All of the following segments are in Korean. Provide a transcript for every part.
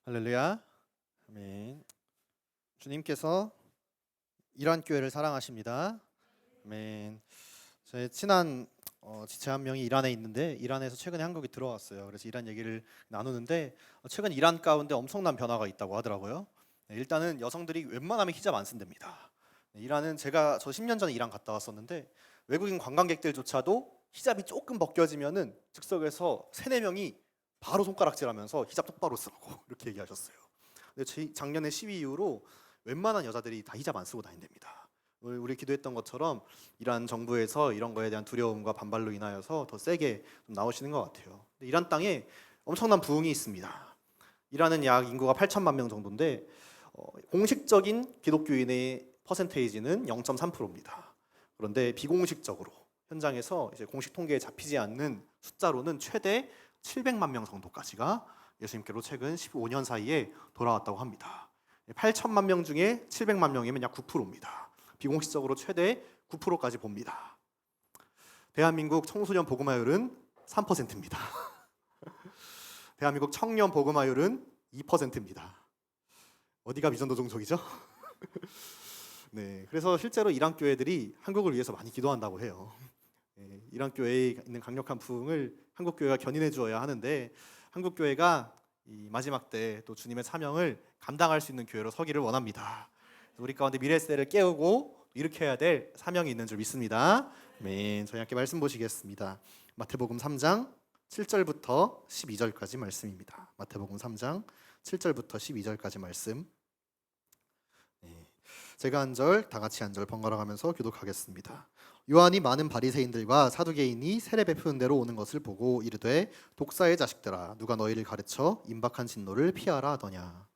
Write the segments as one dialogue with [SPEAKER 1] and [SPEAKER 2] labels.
[SPEAKER 1] 할렐루야. 아멘. 주님께서 이란 교회를 사랑하십니다. 아멘. 제 친한 지체 한 명이 이란에 있는데 이란에서 최근에 한국에 들어왔어요. 그래서 이란 얘기를 나누는데 최근 이란 가운데 엄청난 변화가 있다고 하더라고요. 일단은 여성들이 웬만하면 히잡 안 쓴답니다. 이란은 저 10년 전에 이란 갔다 왔었는데 외국인 관광객들조차도 히잡이 조금 벗겨지면은 즉석에서 3-4명이 바로 손가락질하면서 히잡 똑바로 쓰라고 이렇게 얘기하셨어요. 근데 작년에 시위 이후로 웬만한 여자들이 다 히잡 안 쓰고 다닌답니다. 우리 기도했던 것처럼 이란 정부에서 이런 거에 대한 두려움과 반발로 인하여서 더 세게 좀 나오시는 것 같아요. 이란 땅에 엄청난 부흥이 있습니다. 이란은 약 인구가 8천만 명 정도인데 공식적인 기독교인의 퍼센테이지는 0.3%입니다. 그런데 비공식적으로 현장에서 이제 공식 통계에 잡히지 않는 숫자로는 최대 700만 명 정도까지가 예수님께로 최근 15년 사이에 돌아왔다고 합니다. 8천만 명 중에 700만 명이면 약 9%입니다. 비공식적으로 최대 9%까지 봅니다. 대한민국 청소년 복음화율은 3%입니다. 대한민국 청년 복음화율은 2%입니다. 어디가 미전도 종족이죠? 네, 그래서 실제로 이란 교회들이 한국을 위해서 많이 기도한다고 해요. 이란 교회에 있는 강력한 부흥을 한국 교회가 견인해 주어야 하는데 한국 교회가 이 마지막 때 또 주님의 사명을 감당할 수 있는 교회로 서기를 원합니다. 우리 가운데 미래 세대를 깨우고 일으켜야 될 사명이 있는 줄 믿습니다. 아멘. 저희 함께 말씀 보시겠습니다. 마태복음 3장 7절부터 12절까지 말씀입니다. 마태복음 3장 7절부터 12절까지 말씀. 제가 한 절, 다 같이 한 절 번갈아 가면서 교독하겠습니다. 요한이 많은 바리새인들과 사두개인이 세례 베푸는 대로 오는 것을 보고 이르되 독사의 자식들아 누가 너희를 가르쳐 임박한 진노를 피하라 하더냐.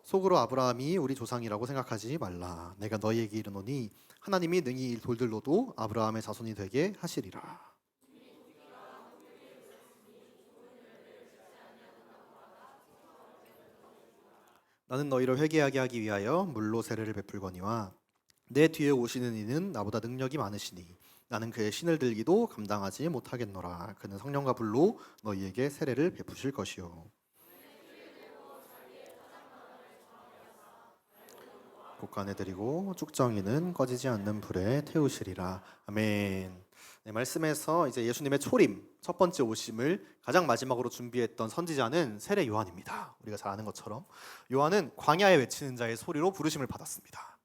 [SPEAKER 1] 속으로 아브라함이 우리 조상이라고 생각하지 말라. 내가 너희에게 이르노니 하나님이 능히 이 돌들로도 아브라함의 자손이 되게 하시리라. 나는 너희를 회개하게 하기 위하여 물로 세례를 베풀거니와 내 뒤에 오시는 이는 나보다 능력이 많으시니 나는 그의 신을 들기도 감당하지 못하겠노라. 그는 성령과 불로 너희에게 세례를 베푸실 것이요 곡간해드리고 쭉정이는 꺼지지 않는 불에 태우시리라. 아멘. 네, 말씀에서 이제 예수님의 초림, 첫 번째 오심을 가장 마지막으로 준비했던 선지자는 세례 요한입니다. 우리가 잘 아는 것처럼 요한은 광야에 외치는 자의 소리로 부르심을 받았습니다.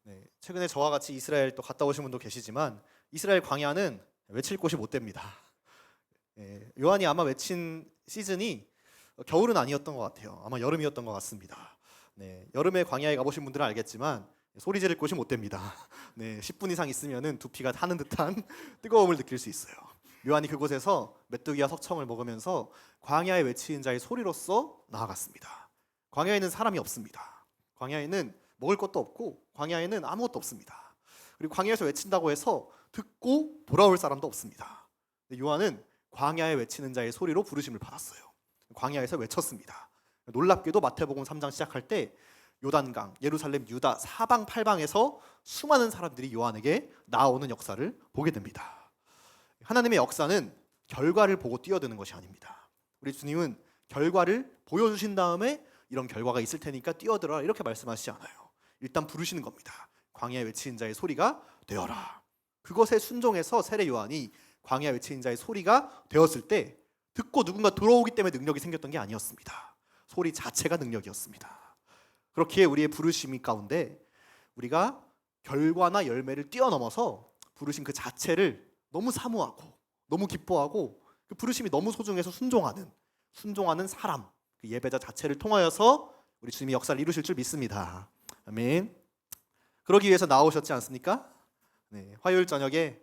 [SPEAKER 1] 네, 최근에 저와 같이 이스라엘 또 갔다 오신 분도 계시지만 이스라엘 광야는 외칠 곳이 못 됩니다. 네, 요한이 아마 외친 시즌이 겨울은 아니었던 것 같아요. 아마 여름이었던 것 같습니다. 네, 여름에 광야에 가보신 분들은 알겠지만 소리 지를 곳이 못 됩니다. 네, 10분 이상 있으면은 두피가 타는 듯한 뜨거움을 느낄 수 있어요. 요한이 그곳에서 메뚜기와 석청을 먹으면서 광야에 외치는 자의 소리로서 나아갔습니다. 광야에는 사람이 없습니다. 광야에는 먹을 것도 없고 광야에는 아무것도 없습니다. 그리고 광야에서 외친다고 해서 듣고 돌아올 사람도 없습니다. 요한은 광야에 외치는 자의 소리로 부르심을 받았어요. 광야에서 외쳤습니다. 놀랍게도 마태복음 3장 시작할 때 요단강, 예루살렘, 유다 사방팔방에서 수많은 사람들이 요한에게 나오는 역사를 보게 됩니다. 하나님의 역사는 결과를 보고 뛰어드는 것이 아닙니다. 우리 주님은 결과를 보여주신 다음에 이런 결과가 있을 테니까 뛰어들어라 이렇게 말씀하시지 않아요. 일단 부르시는 겁니다. 광야에 외치는 자의 소리가 되어라. 그것에 순종해서 세례 요한이 광야에 외치는 자의 소리가 되었을 때 듣고 누군가 들어오기 때문에 능력이 생겼던 게 아니었습니다. 소리 자체가 능력이었습니다. 그렇기에 우리의 부르심 가운데 우리가 결과나 열매를 뛰어넘어서 부르심 그 자체를 너무 사모하고 너무 기뻐하고 그 부르심이 너무 소중해서 순종하는 사람, 그 예배자 자체를 통하여서 우리 주님이 역사를 이루실 줄 믿습니다. 아멘. 그러기 위해서 나오셨지 않습니까? 네, 화요일 저녁에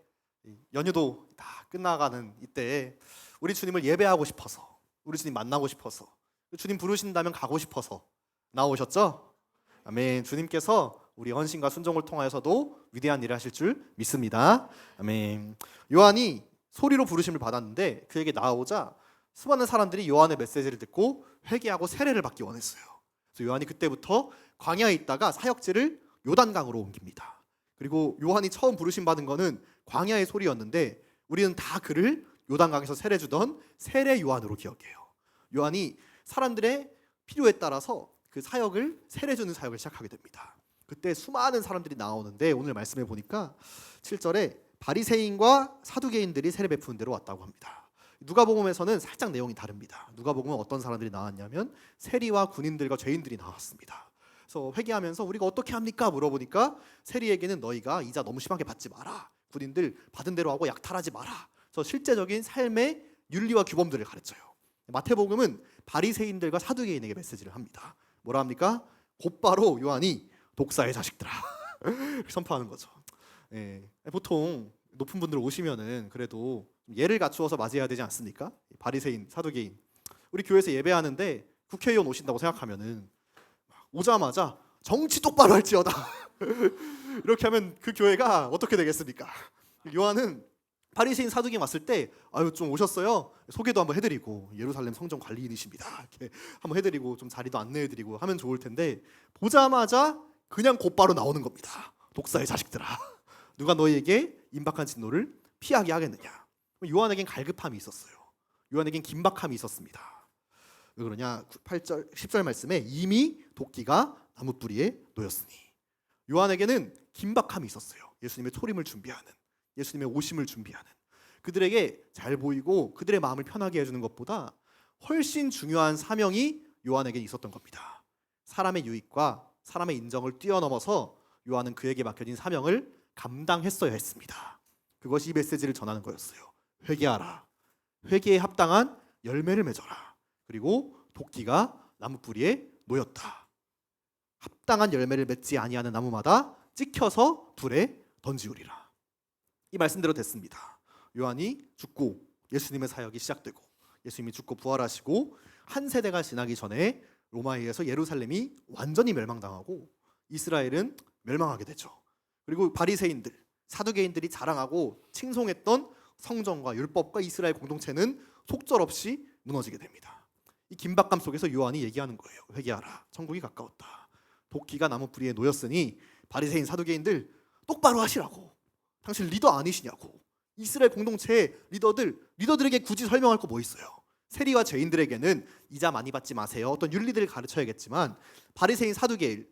[SPEAKER 1] 연휴도 다 끝나가는 이때에 우리 주님을 예배하고 싶어서 우리 주님 만나고 싶어서 주님 부르신다면 가고 싶어서 나오셨죠? 아멘. 주님께서 우리 헌신과 순종을 통하여서도 위대한 일을 하실 줄 믿습니다. 아멘. 요한이 소리로 부르심을 받았는데 그에게 나오자 수많은 사람들이 요한의 메시지를 듣고 회개하고 세례를 받기 원했어요. 그래서 요한이 그때부터 광야에 있다가 사역지를 요단강으로 옮깁니다. 그리고 요한이 처음 부르심 받은 거는 광야의 소리였는데 우리는 다 그를 요단강에서 세례 주던 세례 요한으로 기억해요. 요한이 사람들의 필요에 따라서 그 사역을 세례주는 사역을 시작하게 됩니다. 그때 수많은 사람들이 나오는데 오늘 말씀해 보니까 7절에 바리새인과 사두개인들이 세례 베푸는 데로 왔다고 합니다. 누가복음에서는 살짝 내용이 다릅니다. 누가복음은 어떤 사람들이 나왔냐면 세리와 군인들과 죄인들이 나왔습니다. 그래서 회개하면서 우리가 어떻게 합니까? 물어보니까 세리에게는 너희가 이자 너무 심하게 받지 마라. 군인들 받은 대로 하고 약탈하지 마라. 그래서 실제적인 삶의 윤리와 규범들을 가르쳐요. 마태복음은 바리새인들과 사두개인에게 메시지를 합니다. 뭐라 합니까? 곧바로 요한이 독사의 자식들아 선포하는 거죠. 예, 보통 높은 분들 오시면은 그래도 예를 갖추어서 맞이해야 되지 않습니까? 바리새인, 사두개인. 우리 교회에서 예배하는데 국회의원 오신다고 생각하면은 오자마자 정치 똑바로 할지어다 이렇게 하면 그 교회가 어떻게 되겠습니까? 요한은 바리새인 사두개인 왔을 때 아유 좀 오셨어요? 소개도 한번 해드리고 예루살렘 성전 관리인이십니다 이렇게 한번 해드리고 좀 자리도 안내해드리고 하면 좋을 텐데 보자마자 그냥 곧바로 나오는 겁니다. 독사의 자식들아 누가 너희에게 임박한 진노를 피하게 하겠느냐. 요한에겐 갈급함이 있었어요. 요한에겐 긴박함이 있었습니다. 왜 그러냐? 8절 10절 말씀에 이미 도끼가 나무 뿌리에 놓였으니 요한에게는 긴박함이 있었어요. 예수님의 초림을 준비하는, 예수님의 오심을 준비하는, 그들에게 잘 보이고 그들의 마음을 편하게 해주는 것보다 훨씬 중요한 사명이 요한에게 있었던 겁니다. 사람의 유익과 사람의 인정을 뛰어넘어서 요한은 그에게 맡겨진 사명을 감당했어야 했습니다. 그것이 이 메시지를 전하는 거였어요. 회개하라. 회개에 합당한 열매를 맺어라. 그리고 도끼가 나무 뿌리에 놓였다. 합당한 열매를 맺지 아니하는 나무마다 찍혀서 불에 던지우리라. 이 말씀대로 됐습니다. 요한이 죽고 예수님의 사역이 시작되고 예수님이 죽고 부활하시고 한 세대가 지나기 전에 로마에 의해서 예루살렘이 완전히 멸망당하고 이스라엘은 멸망하게 되죠. 그리고 바리새인들, 사두개인들이 자랑하고 칭송했던 성전과 율법과 이스라엘 공동체는 속절없이 무너지게 됩니다. 이 긴박감 속에서 요한이 얘기하는 거예요. 회개하라. 천국이 가까웠다. 도끼가 나무 뿌리에 놓였으니 바리새인 사두개인들 똑바로 하시라고. 당신 리더 아니시냐고. 이스라엘 공동체의 리더들에게 굳이 설명할 거 뭐 있어요? 세리와 죄인들에게는 이자 많이 받지 마세요. 어떤 윤리들을 가르쳐야겠지만 바리새인 사두개인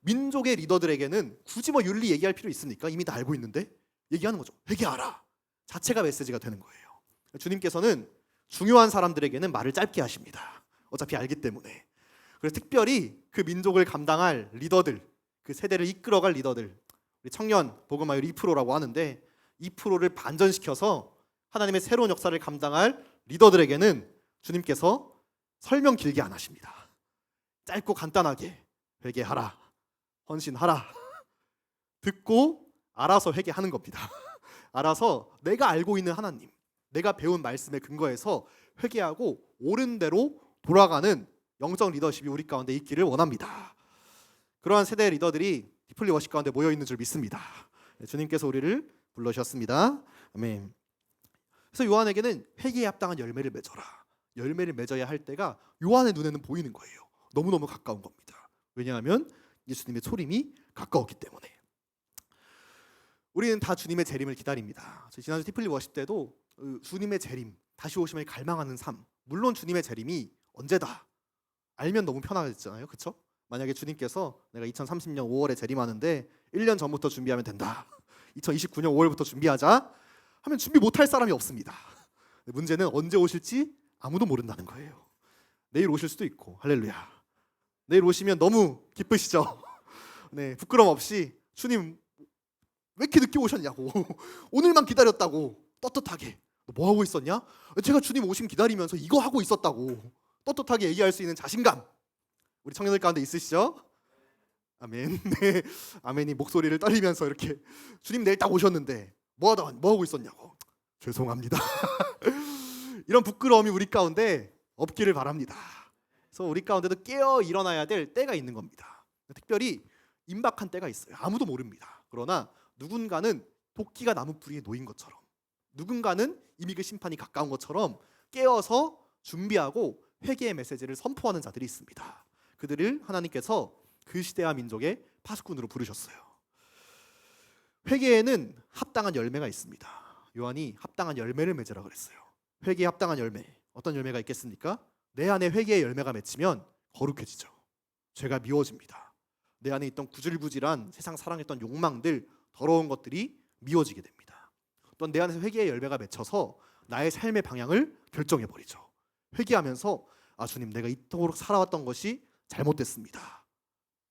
[SPEAKER 1] 민족의 리더들에게는 굳이 뭐 윤리 얘기할 필요 있습니까? 이미 다 알고 있는데 얘기하는 거죠. 회개하라. 자체가 메시지가 되는 거예요. 주님께서는 중요한 사람들에게는 말을 짧게 하십니다. 어차피 알기 때문에. 그래서 특별히 그 민족을 감당할 리더들, 그 세대를 이끌어갈 리더들, 우리 청년 복음화율 2%라고 하는데 2%를 반전시켜서 하나님의 새로운 역사를 감당할 리더들에게는 주님께서 설명 길게 안 하십니다. 짧고 간단하게 회개하라, 헌신하라, 듣고 알아서 회개하는 겁니다. 알아서 내가 알고 있는 하나님, 내가 배운 말씀에 근거해서 회개하고 옳은 대로 돌아가는 영적 리더십이 우리 가운데 있기를 원합니다. 그러한 세대 리더들이 디플리 워십 가운데 모여 있는 줄 믿습니다. 주님께서 우리를 불러주셨습니다. 아멘. 그래서 요한에게는 회개에 합당한 열매를 맺어라. 열매를 맺어야 할 때가 요한의 눈에는 보이는 거예요. 너무너무 가까운 겁니다. 왜냐하면 예수님의 초림이 가까웠기 때문에. 우리는 다 주님의 재림을 기다립니다. 지난주 티플리 워십 때도 주님의 재림, 다시 오심을 갈망하는 삶. 물론 주님의 재림이 언제다 알면 너무 편하겠잖아요. 그렇죠? 만약에 주님께서 내가 2030년 5월에 재림하는데 1년 전부터 준비하면 된다. 2029년 5월부터 준비하자 하면 준비 못할 사람이 없습니다. 문제는 언제 오실지 아무도 모른다는 거예요. 내일 오실 수도 있고 할렐루야. 내일 오시면 너무 기쁘시죠? 네, 부끄럼 없이 주님 왜 이렇게 늦게 오셨냐고 오늘만 기다렸다고 떳떳하게 너 뭐 하고 있었냐? 제가 주님 오심 기다리면서 이거 하고 있었다고 떳떳하게 얘기할 수 있는 자신감 우리 청년들 가운데 있으시죠? 아멘. 네, 아멘이 목소리를 떨리면서 이렇게 주님 내일 딱 오셨는데 뭐 하고 있었냐고 죄송합니다. 이런 부끄러움이 우리 가운데 없기를 바랍니다. 그래서 우리 가운데도 깨어 일어나야 될 때가 있는 겁니다. 특별히 임박한 때가 있어요. 아무도 모릅니다. 그러나 누군가는 도끼가 나무 뿌리에 놓인 것처럼 누군가는 이미 그 심판이 가까운 것처럼 깨어서 준비하고 회개의 메시지를 선포하는 자들이 있습니다. 그들을 하나님께서 그 시대와 민족의 파수꾼으로 부르셨어요. 회개에는 합당한 열매가 있습니다. 요한이 합당한 열매를 맺으라 그랬어요. 회개에 합당한 열매, 어떤 열매가 있겠습니까? 내 안에 회개의 열매가 맺히면 거룩해지죠. 죄가 미워집니다. 내 안에 있던 구질구질한 세상 사랑했던 욕망들, 더러운 것들이 미워지게 됩니다. 또한 내 안에서 회개의 열매가 맺혀서 나의 삶의 방향을 결정해버리죠. 회개하면서 주님, 내가 이토록 살아왔던 것이 잘못됐습니다.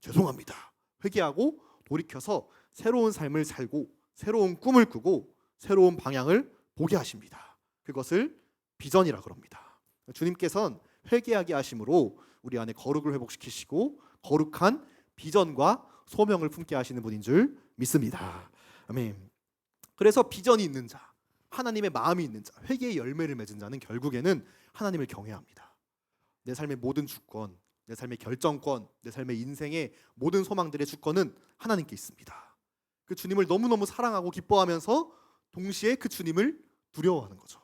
[SPEAKER 1] 죄송합니다. 회개하고 돌이켜서 새로운 삶을 살고 새로운 꿈을 꾸고 새로운 방향을 보게 하십니다. 그것을 비전이라 그럽니다. 주님께서는 회개하게 하심으로 우리 안에 거룩을 회복시키시고 거룩한 비전과 소명을 품게 하시는 분인 줄 믿습니다. 아멘. 그래서 비전이 있는 자, 하나님의 마음이 있는 자, 회개의 열매를 맺은 자는 결국에는 하나님을 경외합니다. 내 삶의 모든 주권, 내 삶의 결정권, 내 삶의 인생의 모든 소망들의 주권은 하나님께 있습니다. 그 주님을 너무너무 사랑하고 기뻐하면서 동시에 그 주님을 두려워하는 거죠.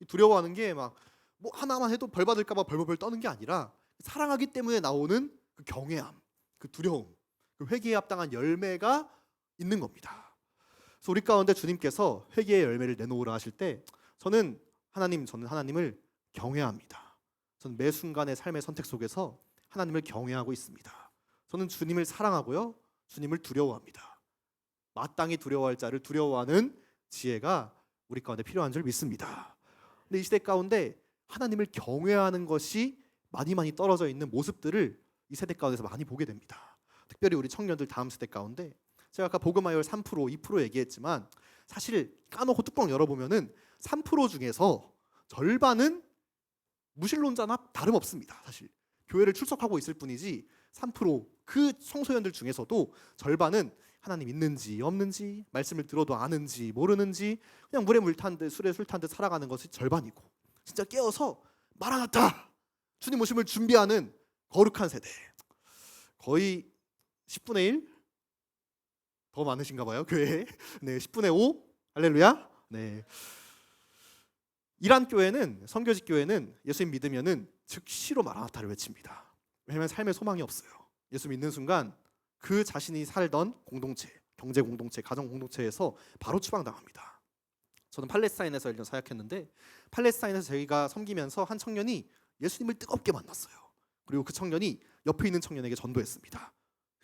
[SPEAKER 1] 두려워하는 게 막 뭐 하나만 해도 벌 받을까 봐 벌벌 떠는 게 아니라 사랑하기 때문에 나오는 그 경외함, 그 두려움, 그 회개에 합당한 열매가 있는 겁니다. 그래서 우리 가운데 주님께서 회개의 열매를 내놓으라 하실 때 저는 하나님을 경외합니다. 저는 매 순간의 삶의 선택 속에서 하나님을 경외하고 있습니다. 저는 주님을 사랑하고요, 주님을 두려워합니다. 마땅히 두려워할 자를 두려워하는 지혜가 우리 가운데 필요한 줄 믿습니다. 근데 이 시대 가운데 하나님을 경외하는 것이 많이 떨어져 있는 모습들을 이 세대 가운데서 많이 보게 됩니다. 특별히 우리 청년들 다음 세대 가운데 제가 아까 복음화율 3%, 2% 얘기했지만 사실 까놓고 뚜껑 열어보면은 3% 중에서 절반은 무신론자나 다름없습니다. 사실 교회를 출석하고 있을 뿐이지 3%그 청소년들 중에서도 절반은 하나님 있는지 없는지, 말씀을 들어도 아는지 모르는지, 그냥 물에 물 탄 듯 술에 술 탄 듯 살아가는 것이 절반이고, 진짜 깨어서 마라나타 주님 오심을 준비하는 거룩한 세대, 거의 10분의 1 더 많으신가 봐요, 교회에. 네, 10분의 5 할렐루야. 네. 이란 교회는, 선교직 교회는 예수님 믿으면은 즉시로 마라나타를 외칩니다. 왜냐하면 삶에 소망이 없어요. 예수 믿는 순간 그 자신이 살던 공동체, 경제 공동체, 가정 공동체에서 바로 추방당합니다. 저는 팔레스타인에서 1년 사역했는데 팔레스타인에서 저희가 섬기면서 한 청년이 예수님을 뜨겁게 만났어요. 그리고 그 청년이 옆에 있는 청년에게 전도했습니다.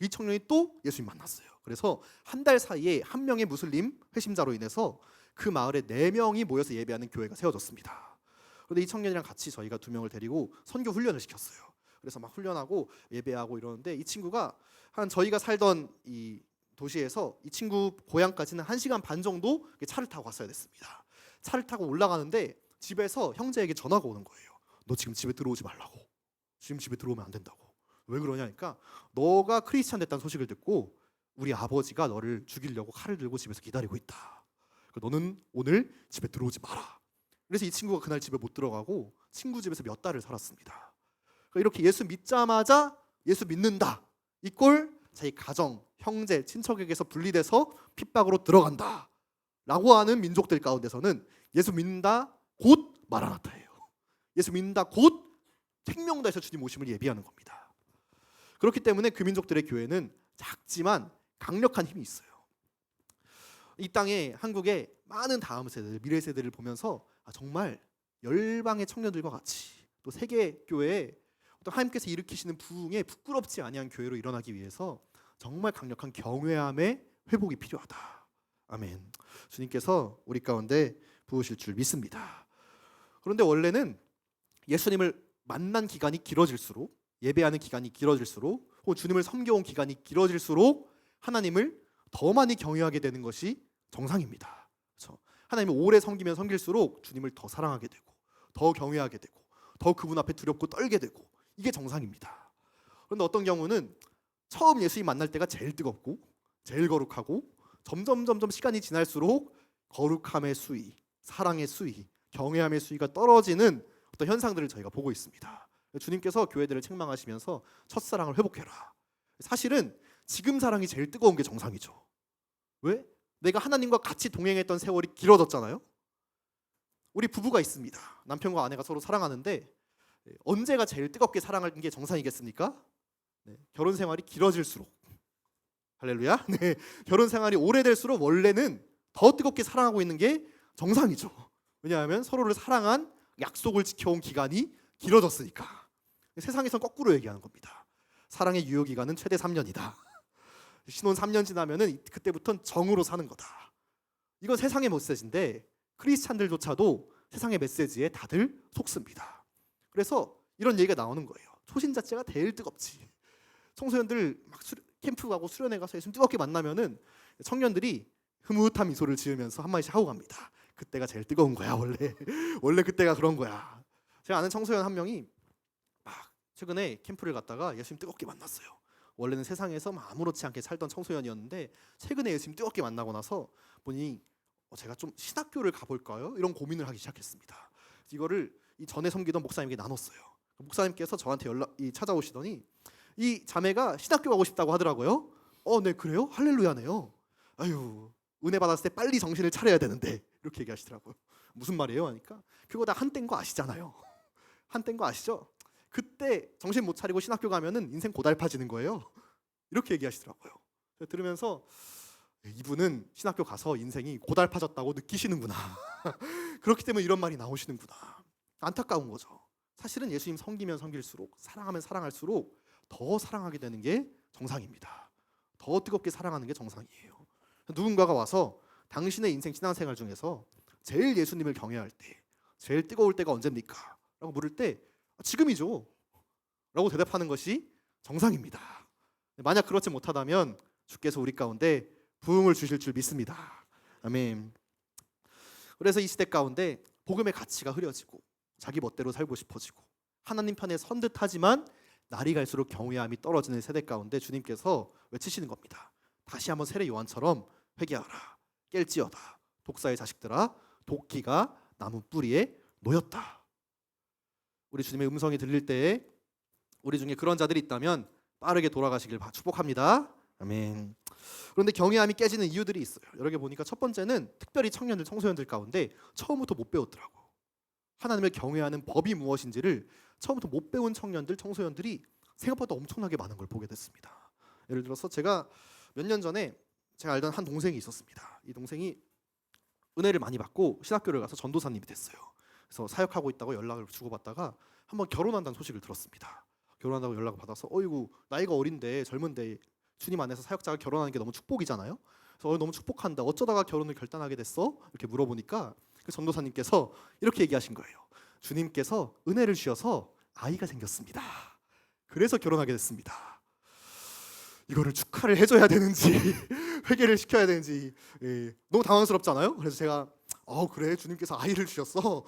[SPEAKER 1] 이 청년이 또 예수님 만났어요. 그래서 한 달 사이에 한 명의 무슬림 회심자로 인해서 그 마을에 4명이 모여서 예배하는 교회가 세워졌습니다. 그런데 이 청년이랑 같이 저희가 2명을 데리고 선교 훈련을 시켰어요. 그래서 막 훈련하고 예배하고 이러는데 이 친구가 저희가 살던 이 도시에서 이 친구 고향까지는 1시간 반 정도 차를 타고 갔어야 됐습니다. 차를 타고 올라가는데 집에서 형제에게 전화가 오는 거예요. 너 지금 집에 들어오지 말라고. 지금 집에 들어오면 안 된다고. 왜 그러냐니까 너가 크리스찬 됐다는 소식을 듣고 우리 아버지가 너를 죽이려고 칼을 들고 집에서 기다리고 있다. 너는 오늘 집에 들어오지 마라. 그래서 이 친구가 그날 집에 못 들어가고 친구 집에서 몇 달을 살았습니다. 이렇게 예수 믿자마자 예수 믿는다, 이꼴 자기 가정, 형제, 친척에게서 분리돼서 핍박으로 들어간다 라고 하는 민족들 가운데서는 예수 믿는다 곧 마라나타예요. 예수 믿는다 곧 생명다에서 주님 오심을 예비하는 겁니다. 그렇기 때문에 그 민족들의 교회는 작지만 강력한 힘이 있어요. 이 땅에, 한국의 많은 다음 세대, 미래 세대를 보면서 정말 열방의 청년들과 같이 또 세계 교회에 어떤 하나님께서 일으키시는 부흥에 부끄럽지 아니한 교회로 일어나기 위해서 정말 강력한 경외함의 회복이 필요하다. 아멘. 주님께서 우리 가운데 부으실 줄 믿습니다. 그런데 원래는 예수님을 만난 기간이 길어질수록, 예배하는 기간이 길어질수록, 혹은 주님을 섬겨온 기간이 길어질수록 하나님을 더 많이 경외하게 되는 것이 정상입니다. 그렇죠? 하나님을 오래 섬기면 섬길수록 주님을 더 사랑하게 되고, 더 경외하게 되고, 더 그분 앞에 두렵고 떨게 되고, 이게 정상입니다. 그런데 어떤 경우는 처음 예수님 만날 때가 제일 뜨겁고 제일 거룩하고 점점 시간이 지날수록 거룩함의 수위, 사랑의 수위, 경외함의 수위가 떨어지는 어떤 현상들을 저희가 보고 있습니다. 주님께서 교회들을 책망하시면서 첫사랑을 회복해라. 사실은 지금 사랑이 제일 뜨거운 게 정상이죠. 왜? 내가 하나님과 같이 동행했던 세월이 길어졌잖아요. 우리 부부가 있습니다. 남편과 아내가 서로 사랑하는데 언제가 제일 뜨겁게 사랑하는 게 정상이겠습니까? 네, 결혼 생활이 길어질수록, 할렐루야. 네, 결혼 생활이 오래될수록 원래는 더 뜨겁게 사랑하고 있는 게 정상이죠. 왜냐하면 서로를 사랑한 약속을 지켜온 기간이 길어졌으니까. 세상에선 거꾸로 얘기하는 겁니다. 사랑의 유효 기간은 최대 3년이다. 신혼 3년 지나면은 그때부터는 정으로 사는 거다. 이건 세상의 메시지인데 크리스찬들조차도 세상의 메시지에 다들 속습니다. 그래서 이런 얘기가 나오는 거예요. 초신 자체가 제일 뜨겁지. 청소년들 막 캠프 가고 수련회 가서 예수님 뜨겁게 만나면은 청년들이 흐뭇한 미소를 지으면서 한마디씩 하고 갑니다. 그때가 제일 뜨거운 거야 원래. 원래 그때가 그런 거야. 제가 아는 청소년 한 명이 막 최근에 캠프를 갔다가 예수님 뜨겁게 만났어요. 원래는 세상에서 아무렇지 않게 살던 청소년이었는데 최근에 예수님 뜨겁게 만나고 나서 보니 제가 좀 신학교를 가볼까요? 이런 고민을 하기 시작했습니다. 이거를 이 전에 섬기던 목사님에게 나눴어요. 목사님께서 저한테 찾아오시더니 이 자매가 신학교 가고 싶다고 하더라고요. 네 그래요? 할렐루야네요. 아유 은혜 받았을 때 빨리 정신을 차려야 되는데 이렇게 얘기하시더라고요. 무슨 말이에요? 하니까 그거 다 한때인 거 아시잖아요. 한때인 거 아시죠? 그때 정신 못 차리고 신학교 가면은 인생 고달파지는 거예요. 이렇게 얘기하시더라고요. 들으면서 이분은 신학교 가서 인생이 고달파졌다고 느끼시는구나. 그렇기 때문에 이런 말이 나오시는구나. 안타까운 거죠. 사실은 예수님 섬기면 섬길수록 사랑하면 사랑할수록 더 사랑하게 되는 게 정상입니다. 더 뜨겁게 사랑하는 게 정상이에요. 누군가가 와서 당신의 인생 신앙생활 중에서 제일 예수님을 경외할 때 제일 뜨거울 때가 언제입니까? 라고 물을 때 지금이죠 라고 대답하는 것이 정상입니다. 만약 그렇지 못하다면 주께서 우리 가운데 부흥을 주실 줄 믿습니다. 아멘. 그래서 이 시대 가운데 복음의 가치가 흐려지고 자기 멋대로 살고 싶어지고 하나님 편에 선 듯하지만 날이 갈수록 경외함이 떨어지는 세대 가운데 주님께서 외치시는 겁니다. 다시 한번 세례 요한처럼 회개하라. 깰지어다. 독사의 자식들아 도끼가 나무 뿌리에 놓였다. 우리 주님의 음성이 들릴 때에 우리 중에 그런 자들이 있다면 빠르게 돌아가시길 축복합니다. 아멘. 그런데 경외함이 깨지는 이유들이 있어요. 여러 개 보니까 첫 번째는 특별히 청년들, 청소년들 가운데 처음부터 못 배웠더라고. 하나님을 경외하는 법이 무엇인지를 처음부터 못 배운 청년들, 청소년들이 생각보다 엄청나게 많은 걸 보게 됐습니다. 예를 들어서 제가 몇 년 전에 제가 알던 한 동생이 있었습니다. 이 동생이 은혜를 많이 받고 신학교를 가서 전도사님이 됐어요. 그래서 사역하고 있다고 연락을 주고받다가 한번 결혼한다는 소식을 들었습니다. 결혼한다고 연락을 받아서 어이구 나이가 어린데 젊은데 주님 안에서 사역자가 결혼하는 게 너무 축복이잖아요. 그래서 너무 축복한다. 어쩌다가 결혼을 결단하게 됐어? 이렇게 물어보니까 그 전도사님께서 이렇게 얘기하신 거예요. 주님께서 은혜를 주셔서 아이가 생겼습니다. 그래서 결혼하게 됐습니다. 이거를 축하를 해줘야 되는지 회개를 시켜야 되는지 너무 당황스럽잖아요. 그래서 제가 그래 주님께서 아이를 주셨어.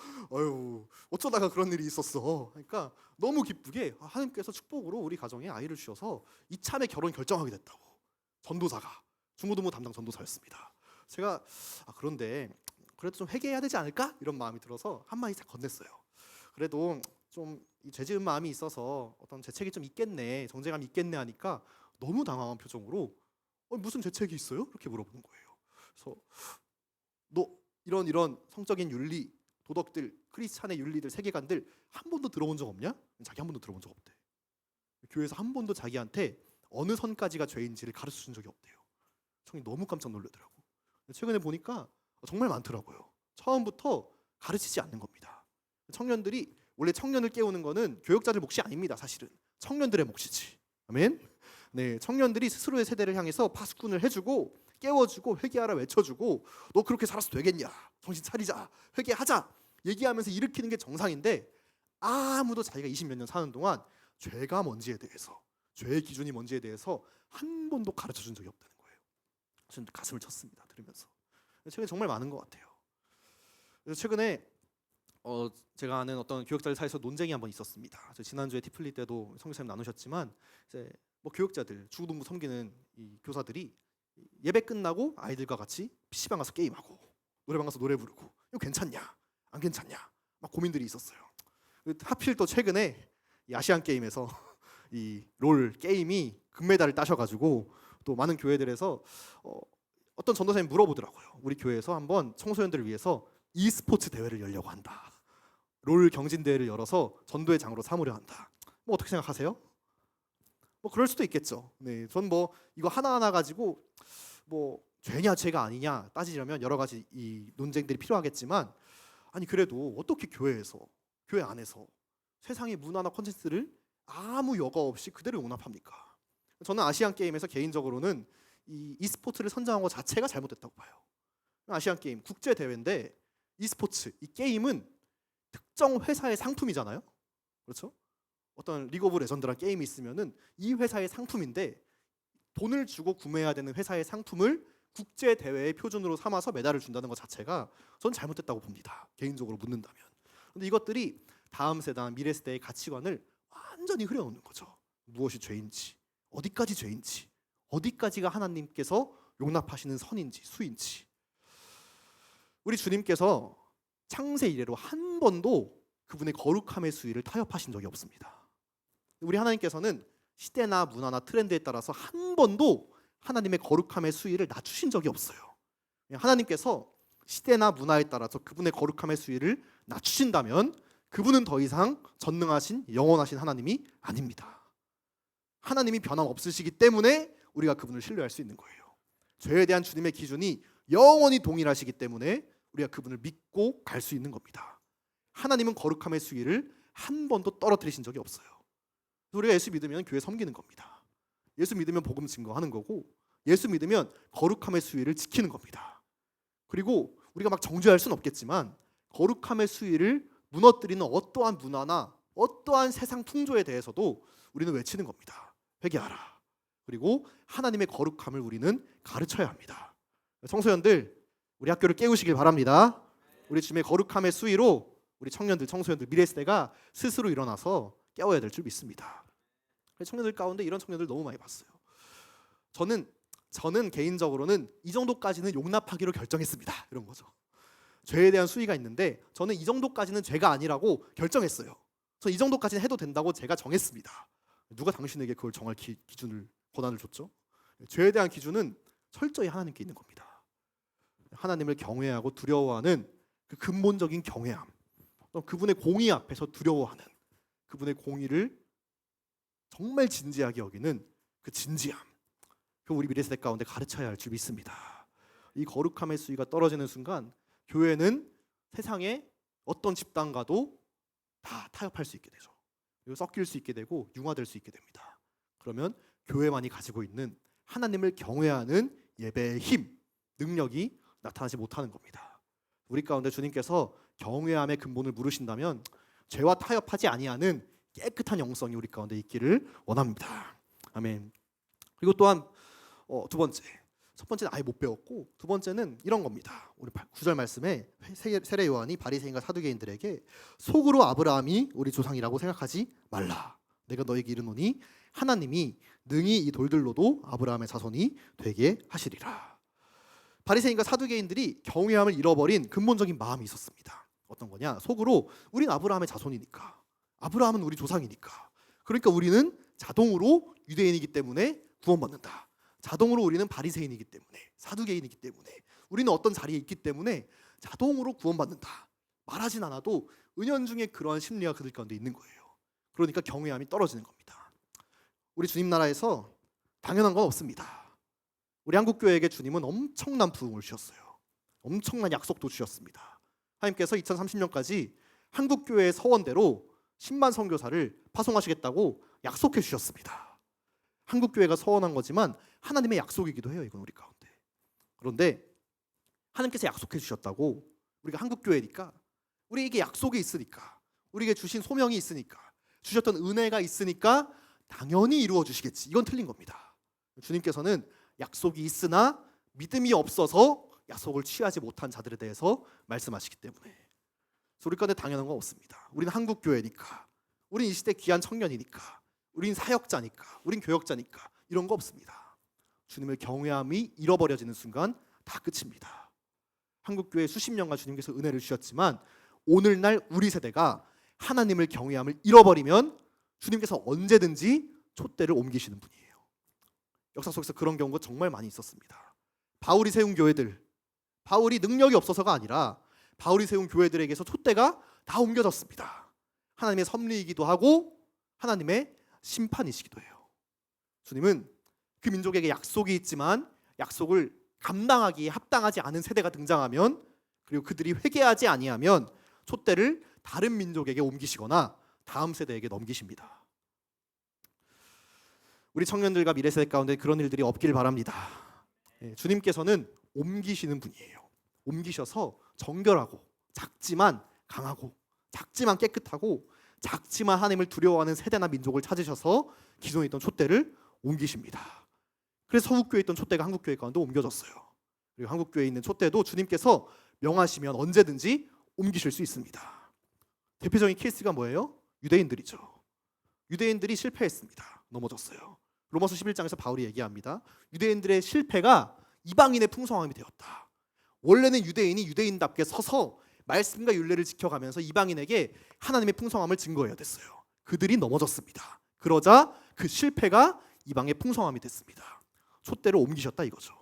[SPEAKER 1] 어쩌다가 그런 일이 있었어. 그러니까 너무 기쁘게 하나님께서 축복으로 우리 가정에 아이를 주셔서 이참에 결혼 결정하게 됐다고. 전도사가 중고등부 담당 전도사였습니다. 제가 그런데 그래도 좀 회개해야 되지 않을까? 이런 마음이 들어서 한마디 딱 건넸어요. 그래도 좀 죄 지은 마음이 있어서 어떤 죄책이 좀 있겠네, 정죄감이 있겠네 하니까 너무 당황한 표정으로 무슨 죄책이 있어요? 이렇게 물어보는 거예요. 그래서 너 이런 성적인 윤리, 도덕들, 크리스찬의 윤리들, 세계관들 한 번도 들어본 적 없냐? 자기 한 번도 들어본 적 없대. 교회에서 한 번도 자기한테 어느 선까지가 죄인지를 가르쳐 준 적이 없대요. 청이 너무 깜짝 놀라더라고. 최근에 보니까 정말 많더라고요. 처음부터 가르치지 않는 겁니다. 청년들이 원래 청년을 깨우는 거는 교역자들 몫이 아닙니다. 사실은 청년들의 몫이지. 아멘. 네, 청년들이 스스로의 세대를 향해서 파수꾼을 해주고 깨워주고 회개하라 외쳐주고 너 그렇게 살아서 되겠냐? 정신 차리자. 회개하자. 얘기하면서 일으키는 게 정상인데 아무도 자기가 20몇 년 사는 동안 죄가 뭔지에 대해서 죄의 기준이 뭔지에 대해서 한 번도 가르쳐 준 적이 없다는 거예요. 저는 가슴을 쳤습니다. 들으면서. 최근에 정말 많은 것 같아요. 그래서 최근에 제가 아는 어떤 교역자들 사이에서 논쟁이 한번 있었습니다. 지난주에 티플리 때도 성교사님 나누셨지만 이제 뭐 교역자들 중고등부 섬기는 이 교사들이 예배 끝나고 아이들과 같이 PC방 가서 게임하고 노래방 가서 노래 부르고 이거 괜찮냐 안 괜찮냐 막 고민들이 있었어요. 하필 또 최근에 이 아시안 게임에서 이 롤 게임이 금메달을 따셔가지고 또 많은 교회들에서 어떤 전도사님 물어보더라고요. 우리 교회에서 한번 청소년들을 위해서 e스포츠 대회를 열려고 한다. 롤 경진 대회를 열어서 전도의 장으로 삼으려 한다. 뭐 어떻게 생각하세요? 뭐 그럴 수도 있겠죠. 네, 전 뭐 이거 하나하나 가지고 뭐 죄냐 죄가 아니냐 따지려면 여러 가지 이 논쟁들이 필요하겠지만 아니 그래도 어떻게 교회 안에서 세상의 문화나 콘텐츠를 아무 여과 없이 그대로 용납합니까? 저는 아시안 게임에서 개인적으로는 이 e스포츠를 선정한 것 자체가 잘못됐다고 봐요. 아시안 게임 국제 대회인데 e스포츠 이 게임은 특정 회사의 상품이잖아요. 그렇죠? 어떤 리그 오브 레전드란 게임이 있으면은 이 회사의 상품인데 돈을 주고 구매해야 되는 회사의 상품을 국제 대회의 표준으로 삼아서 메달을 준다는 것 자체가 전 잘못됐다고 봅니다. 개인적으로 묻는다면. 근데 이것들이 다음 세대, 미래 세대의 가치관을 완전히 흐려놓는 거죠. 무엇이 죄인지, 어디까지 죄인지, 어디까지가 하나님께서 용납하시는 선인지, 수인지. 우리 주님께서 창세 이래로 한 번도 그분의 거룩함의 수위를 타협하신 적이 없습니다. 우리 하나님께서는 시대나 문화나 트렌드에 따라서 한 번도 하나님의 거룩함의 수위를 낮추신 적이 없어요. 하나님께서 시대나 문화에 따라서 그분의 거룩함의 수위를 낮추신다면 그분은 더 이상 전능하신 영원하신 하나님이 아닙니다. 하나님이 변함없으시기 때문에 우리가 그분을 신뢰할 수 있는 거예요. 죄에 대한 주님의 기준이 영원히 동일하시기 때문에 우리가 그분을 믿고 갈 수 있는 겁니다. 하나님은 거룩함의 수위를 한 번도 떨어뜨리신 적이 없어요. 우리가 예수 믿으면 교회 섬기는 겁니다. 예수 믿으면 복음 증거하는 거고, 예수 믿으면 거룩함의 수위를 지키는 겁니다. 그리고 우리가 막 정죄할 수는 없겠지만 거룩함의 수위를 무너뜨리는 어떠한 문화나 어떠한 세상 풍조에 대해서도 우리는 외치는 겁니다. 회개하라. 그리고 하나님의 거룩함을 우리는 가르쳐야 합니다. 청소년들, 우리 학교를 깨우시길 바랍니다. 우리 주님의 거룩함의 수위로 우리 청년들, 청소년들, 미래 세대가 스스로 일어나서 깨워야 될 줄 믿습니다. 청년들 가운데 이런 청년들 너무 많이 봤어요. 저는 개인적으로는 이 정도까지는 용납하기로 결정했습니다. 이런 거죠. 죄에 대한 수위가 있는데 저는 이 정도까지는 죄가 아니라고 결정했어요. 저 이 정도까지는 해도 된다고 제가 정했습니다. 누가 당신에게 그걸 정할 기준을, 권한을 줬죠? 죄에 대한 기준은 철저히 하나님께 있는 겁니다. 하나님을 경외하고 두려워하는 그 근본적인 경외함, 그분의 공의 앞에서 두려워하는, 그분의 공의를 정말 진지하게 여기는 그 진지함, 그 우리 미래세대 가운데 가르쳐야 할 줄 믿습니다. 이 거룩함의 수위가 떨어지는 순간 교회는 세상의 어떤 집단과도 다 타협할 수 있게 되죠. 그리고 섞일 수 있게 되고 융화될 수 있게 됩니다. 그러면 교회만이 가지고 있는 하나님을 경외하는 예배의 힘, 능력이 나타나지 못하는 겁니다. 우리 가운데 주님께서 경외함의 근본을 물으신다면 죄와 타협하지 아니하는 깨끗한 영성이 우리 가운데 있기를 원합니다. 아멘. 그리고 또한 두 번째, 첫 번째는 아예 못 배웠고 두 번째는 이런 겁니다. 우리 9절 말씀에 세례 요한이 바리새인과 사두개인들에게 속으로 아브라함이 우리 조상이라고 생각하지 말라. 내가 너에게 이르노니 하나님이 능히 이 돌들로도 아브라함의 자손이 되게 하시리라. 바리새인과 사두개인들이 경외함을 잃어버린 근본적인 마음이 있었습니다. 어떤 거냐? 속으로 우린 아브라함의 자손이니까, 아브라함은 우리 조상이니까, 그러니까 우리는 자동으로 유대인이기 때문에 구원받는다. 자동으로 우리는 바리새인이기 때문에, 사두개인이기 때문에, 우리는 어떤 자리에 있기 때문에 자동으로 구원받는다. 말하진 않아도 은연중에 그러한 심리가 그들 가운데 있는 거예요. 그러니까 경외함이 떨어지는 겁니다. 우리 주님 나라에서 당연한 건 없습니다. 우리 한국교회에게 주님은 엄청난 부흥을 주셨어요. 엄청난 약속도 주셨습니다. 하나님께서 2030년까지 한국교회의 서원대로 10만 선교사를 파송하시겠다고 약속해 주셨습니다. 한국교회가 서원한 거지만 하나님의 약속이기도 해요. 이건 우리 가운데. 그런데 하나님께서 약속해 주셨다고 우리가 한국교회니까, 우리에게 약속이 있으니까, 우리에게 주신 소명이 있으니까, 주셨던 은혜가 있으니까 당연히 이루어 주시겠지. 이건 틀린 겁니다. 주님께서는 약속이 있으나 믿음이 없어서 약속을 취하지 못한 자들에 대해서 말씀하시기 때문에, 우리 가운데 당연한 건 없습니다. 우리는 한국교회니까, 우린 이 시대 귀한 청년이니까, 우린 사역자니까, 우린 교역자니까 이런 거 없습니다. 주님을 경외함이 잃어버려지는 순간 다 끝입니다. 한국교회 수십 년간 주님께서 은혜를 주셨지만 오늘날 우리 세대가 하나님을 경외함을 잃어버리면 주님께서 언제든지 촛대를 옮기시는 분이에요. 역사 속에서 그런 경우가 정말 많이 있었습니다. 바울이 세운 교회들, 바울이 능력이 없어서가 아니라 바울이 세운 교회들에게서 촛대가 다 옮겨졌습니다. 하나님의 섭리이기도 하고 하나님의 심판이시기도 해요. 주님은 그 민족에게 약속이 있지만 약속을 감당하기에 합당하지 않은 세대가 등장하면, 그리고 그들이 회개하지 아니하면 촛대를 다른 민족에게 옮기시거나 다음 세대에게 넘기십니다. 우리 청년들과 미래 세대 가운데 그런 일들이 없길 바랍니다. 주님께서는 옮기시는 분이에요. 옮기셔서 정결하고 작지만 강하고 작지만 깨끗하고 작지만 하나님을 두려워하는 세대나 민족을 찾으셔서 기존에 있던 촛대를 옮기십니다. 그래서 서북교회에 있던 촛대가 한국교회 가운데 옮겨졌어요. 그리고 한국교회에 있는 촛대도 주님께서 명하시면 언제든지 옮기실 수 있습니다. 대표적인 케이스가 뭐예요? 유대인들이죠. 유대인들이 실패했습니다. 넘어졌어요. 로마서 11장에서 바울이 얘기합니다. 유대인들의 실패가 이방인의 풍성함이 되었다. 원래는 유대인이 유대인답게 서서 말씀과 율례를 지켜가면서 이방인에게 하나님의 풍성함을 증거해야 됐어요. 그들이 넘어졌습니다. 그러자 그 실패가 이방의 풍성함이 됐습니다. 촛대를 옮기셨다 이거죠.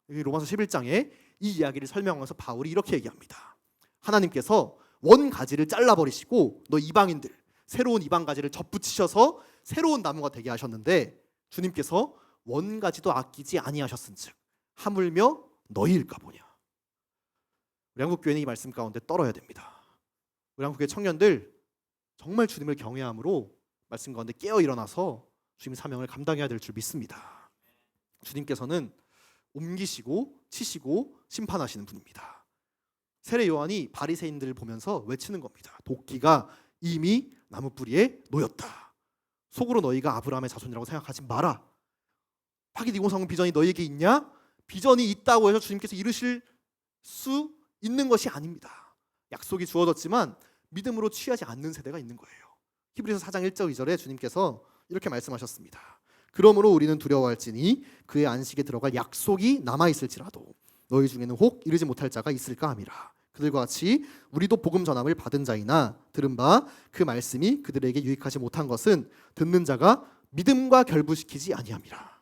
[SPEAKER 1] 로마서 11장에 이 이야기를 설명하면서 바울이 이렇게 얘기합니다. 하나님께서 원 가지를 잘라버리시고 너 이방인들 새로운 이방 가지를 접붙이셔서 새로운 나무가 되게 하셨는데 주님께서 원 가지도 아끼지 아니하셨은즉 하물며 너희일까 보냐. 우리 한국교회는 이 말씀 가운데 떨어야 됩니다. 우리 한국교회 청년들 정말 주님을 경외함으로 말씀 가운데 깨어 일어나서 주님 사명을 감당해야 될 줄 믿습니다. 주님께서는 옮기시고 치시고 심판하시는 분입니다. 세례 요한이 바리새인들을 보면서 외치는 겁니다. 도끼가 이미 나무 뿌리에 놓였다. 속으로 너희가 아브라함의 자손이라고 생각하지 마라. 파기디고성은 비전이 너희에게 있냐? 비전이 있다고 해서 주님께서 이루실 수 있는 것이 아닙니다. 약속이 주어졌지만 믿음으로 취하지 않는 세대가 있는 거예요. 히브리서 4장 1절 2절에 주님께서 이렇게 말씀하셨습니다. 그러므로 우리는 두려워할지니 그의 안식에 들어갈 약속이 남아있을지라도 너희 중에는 혹 이르지 못할 자가 있을까 함이라. 그들과 같이 우리도 복음 전함을 받은 자이나 들은 바 그 말씀이 그들에게 유익하지 못한 것은 듣는 자가 믿음과 결부시키지 아니함이라.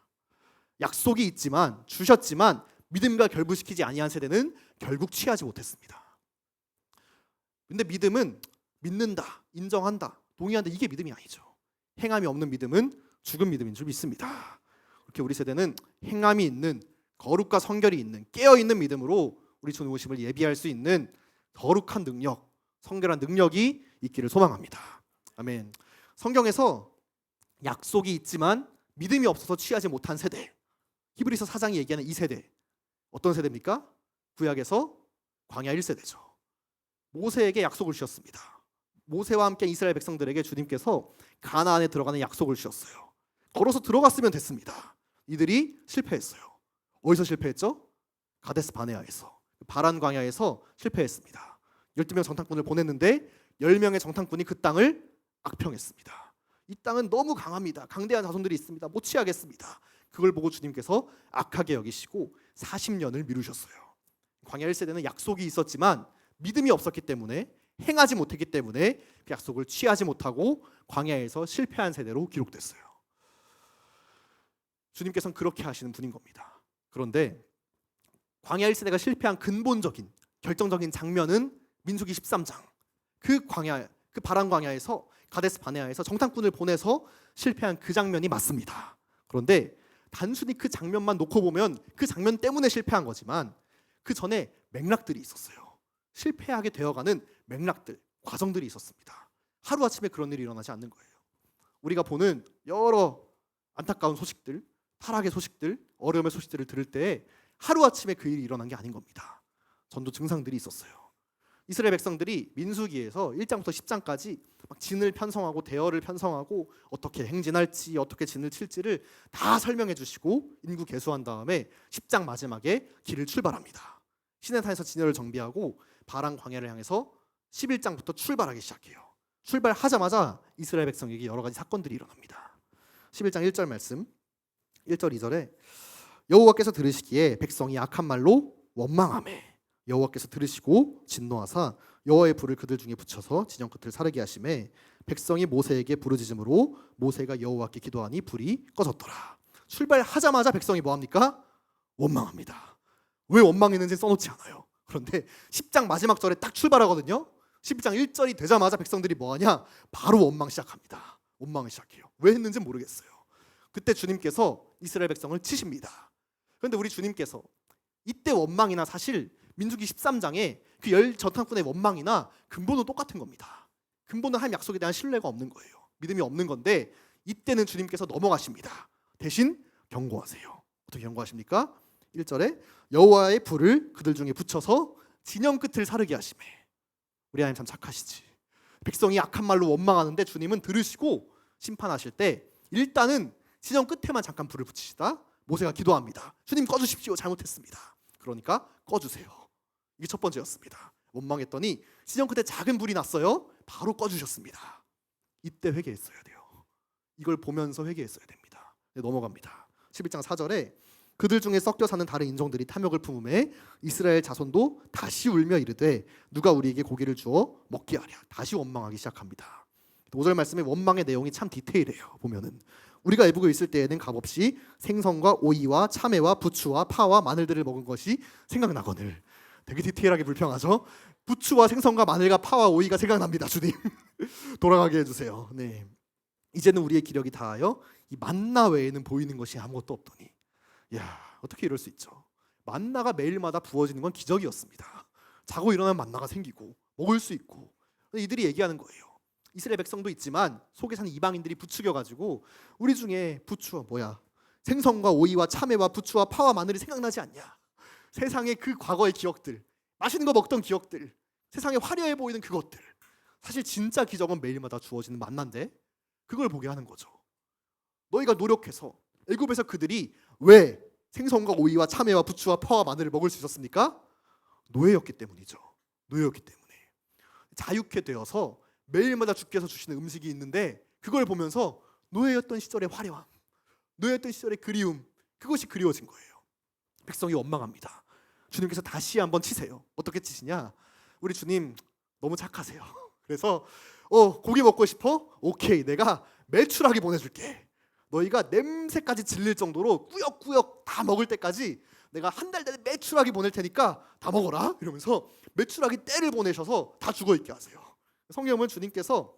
[SPEAKER 1] 약속이 있지만 주셨지만 믿음과 결부시키지 아니한 세대는 결국 취하지 못했습니다. 근데 믿음은 믿는다, 인정한다, 동의한다 이게 믿음이 아니죠. 행함이 없는 믿음은 죽은 믿음인 줄 믿습니다. 이렇게 우리 세대는 행함이 있는 거룩과 성결이 있는 깨어있는 믿음으로 우리 주 오심을 예비할 수 있는 거룩한 능력, 성결한 능력이 있기를 소망합니다. 아멘. 성경에서 약속이 있지만 믿음이 없어서 취하지 못한 세대, 히브리서 4장이 얘기하는 이 세대 어떤 세대입니까? 구약에서 광야 1세대죠. 모세에게 약속을 주셨습니다. 모세와 함께 이스라엘 백성들에게 주님께서 가나안에 들어가는 약속을 주셨어요. 걸어서 들어갔으면 됐습니다. 이들이 실패했어요. 어디서 실패했죠? 가데스 바네아에서, 바란 광야에서 실패했습니다. 12명 정탐꾼을 보냈는데 10명의 정탐꾼이 그 땅을 악평했습니다. 이 땅은 너무 강합니다. 강대한 자손들이 있습니다. 못 취하겠습니다. 그걸 보고 주님께서 악하게 여기시고 40년을 미루셨어요. 광야 1세대는 약속이 있었지만 믿음이 없었기 때문에 행하지 못했기 때문에 그 약속을 취하지 못하고 광야에서 실패한 세대로 기록됐어요. 주님께서는 그렇게 하시는 분인 겁니다. 그런데 광야 1세대가 실패한 근본적인 결정적인 장면은 민수기 13장 그 광야, 그 바란 광야에서 가데스 바네아에서 정탐꾼을 보내서 실패한 그 장면이 맞습니다. 그런데 단순히 그 장면만 놓고 보면 그 장면 때문에 실패한 거지만 그 전에 맥락들이 있었어요. 실패하게 되어가는 맥락들, 과정들이 있었습니다. 하루아침에 그런 일이 일어나지 않는 거예요. 우리가 보는 여러 안타까운 소식들, 타락의 소식들, 어려움의 소식들을 들을 때 하루아침에 그 일이 일어난 게 아닌 겁니다. 전도 증상들이 있었어요. 이스라엘 백성들이 민수기에서 1장부터 10장까지 막 진을 편성하고 대열을 편성하고 어떻게 행진할지 어떻게 진을 칠지를 다 설명해 주시고 인구 계수한 다음에 10장 마지막에 길을 출발합니다. 시내산에서 진열을 정비하고 바란 광야를 향해서 11장부터 출발하기 시작해요. 출발하자마자 이스라엘 백성에게 여러 가지 사건들이 일어납니다. 11장 1절 말씀 1절 2절에 여호와께서 들으시기에 백성이 악한 말로 원망하매 여호와께서 들으시고 진노하사 여호와의 불을 그들 중에 붙여서 진영 끝을 사르게 하시매 백성이 모세에게 부르짖음으로 모세가 여호와께 기도하니 불이 꺼졌더라. 출발하자마자 백성이 뭐합니까? 원망합니다. 왜 원망했는지 써놓지 않아요. 그런데 10장 마지막 절에 딱 출발하거든요. 11장 1절이 되자마자 백성들이 뭐하냐? 바로 원망 시작합니다. 원망을 시작해요. 왜 했는지 모르겠어요. 그때 주님께서 이스라엘 백성을 치십니다. 그런데 우리 주님께서 이때 원망이나 사실 민수기 13장에 그 열 전탐꾼의 원망이나 근본은 똑같은 겁니다. 근본은 하나님 약속에 대한 신뢰가 없는 거예요. 믿음이 없는 건데 이때는 주님께서 넘어가십니다. 대신 경고하세요. 어떻게 경고하십니까? 1절에 여호와의 불을 그들 중에 붙여서 진영 끝을 사르게 하시매. 우리 하나님 참 착하시지. 백성이 악한 말로 원망하는데 주님은 들으시고 심판하실 때 일단은 진영 끝에만 잠깐 불을 붙이시다 모세가 기도합니다. 주님 꺼주십시오. 잘못했습니다. 그러니까 꺼주세요. 이게 첫 번째였습니다. 원망했더니 진영 끝에 작은 불이 났어요. 바로 꺼주셨습니다. 이때 회개했어야 돼요. 이걸 보면서 회개했어야 됩니다. 네, 넘어갑니다. 11장 4절에 그들 중에 섞여 사는 다른 인종들이 탐욕을 품음에 이스라엘 자손도 다시 울며 이르되 누가 우리에게 고기를 주어 먹게 하랴. 다시 원망하기 시작합니다. 5절 말씀에 원망의 내용이 참 디테일해요. 보면은 우리가 애굽에 있을 때에는 값없이 생선과 오이와 참외와 부추와 파와 마늘들을 먹은 것이 생각나거늘. 되게 디테일하게 불평하죠. 부추와 생선과 마늘과 파와 오이가 생각납니다. 주님 돌아가게 해주세요. 네. 이제는 우리의 기력이 다하여 이 만나 외에는 보이는 것이 아무것도 없더니, 야, 어떻게 이럴 수 있죠? 만나가 매일마다 부어지는 건 기적이었습니다. 자고 일어나면 만나가 생기고 먹을 수 있고. 이들이 얘기하는 거예요. 이스라엘 백성도 있지만 속에 사는 이방인들이 부추겨가지고 우리 중에 부추와 뭐야? 생선과 오이와 참외와 부추와 파와 마늘이 생각나지 않냐? 세상의 그 과거의 기억들, 맛있는 거 먹던 기억들, 세상에 화려해 보이는 그것들. 사실 진짜 기적은 매일마다 주어지는 만난데 그걸 보게 하는 거죠. 너희가 노력해서 애굽에서 그들이 왜 생선과 오이와 참외와 부추와 파와 마늘을 먹을 수 있었습니까? 노예였기 때문이죠. 노예였기 때문에. 자유케 되어서 매일마다 주께서 주시는 음식이 있는데 그걸 보면서 노예였던 시절의 화려함, 노예였던 시절의 그리움, 그것이 그리워진 거예요. 백성이 원망합니다. 주님께서 다시 한번 치세요. 어떻게 치시냐? 우리 주님 너무 착하세요. 그래서 고기 먹고 싶어? 오케이, 내가 메추라기 보내줄게. 너희가 냄새까지 질릴 정도로 꾸역꾸역 다 먹을 때까지 내가 한 달 내내 메추라기 보낼 테니까 다 먹어라. 이러면서 메추라기 떼를 보내셔서 다 죽어있게 하세요. 성경은 주님께서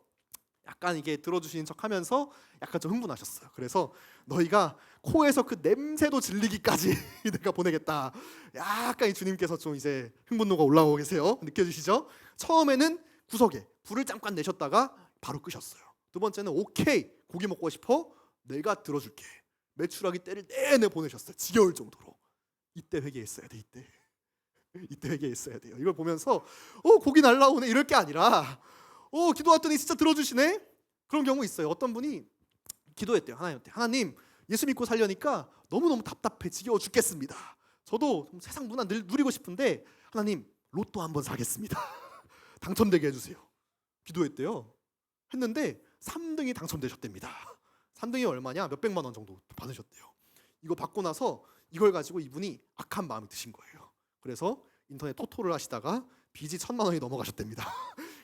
[SPEAKER 1] 약간 이게 들어주시는 척하면서 약간 좀 흥분하셨어요. 그래서 너희가 코에서 그 냄새도 질리기까지 내가 보내겠다. 약간 이 주님께서 좀 이제 흥분도가 올라오고 계세요. 느껴지시죠? 처음에는 구석에 불을 잠깐 내셨다가 바로 끄셨어요. 두 번째는 오케이, 고기 먹고 싶어? 내가 들어줄게. 메추라기 떼를 내내 보내셨어요. 지겨울 정도로. 이때 회개했어야 돼. 이때 회개했어야 돼요. 이걸 보면서 고기 날라오네 이럴 게 아니라 기도했더니 진짜 들어주시네. 그런 경우 있어요. 어떤 분이 기도했대요. 하나님한테. 하나님, 예수 믿고 살려니까 너무너무 답답해 지겨워 죽겠습니다. 저도 세상 문화 누리고 싶은데 하나님 로또 한번 사겠습니다. 당첨되게 해주세요. 기도했대요. 했는데 3등이 당첨되셨답니다. 3등이 얼마냐? 몇백만 원 정도 받으셨대요. 이거 받고 나서 이걸 가지고 이분이 악한 마음이 드신 거예요. 그래서 인터넷 토토를 하시다가 빚이 1,000만 원이 넘어가셨답니다.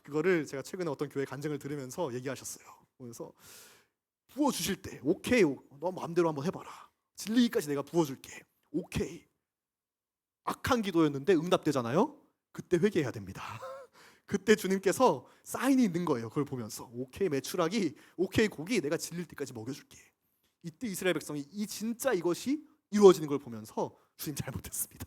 [SPEAKER 1] 그거를 제가 최근에 어떤 교회 간증을 들으면서 얘기하셨어요. 그래서 부어주실 때 오케이, 너 마음대로 한번 해봐라. 질리기까지 내가 부어줄게. 오케이. 악한 기도였는데 응답되잖아요. 그때 회개해야 됩니다. 그때 주님께서 사인이 있는 거예요. 그걸 보면서 오케이 메추라기, 오케이 고기, 내가 질릴 때까지 먹여줄게. 이때 이스라엘 백성이 진짜 이것이 이루어지는 걸 보면서 주님 잘못했습니다.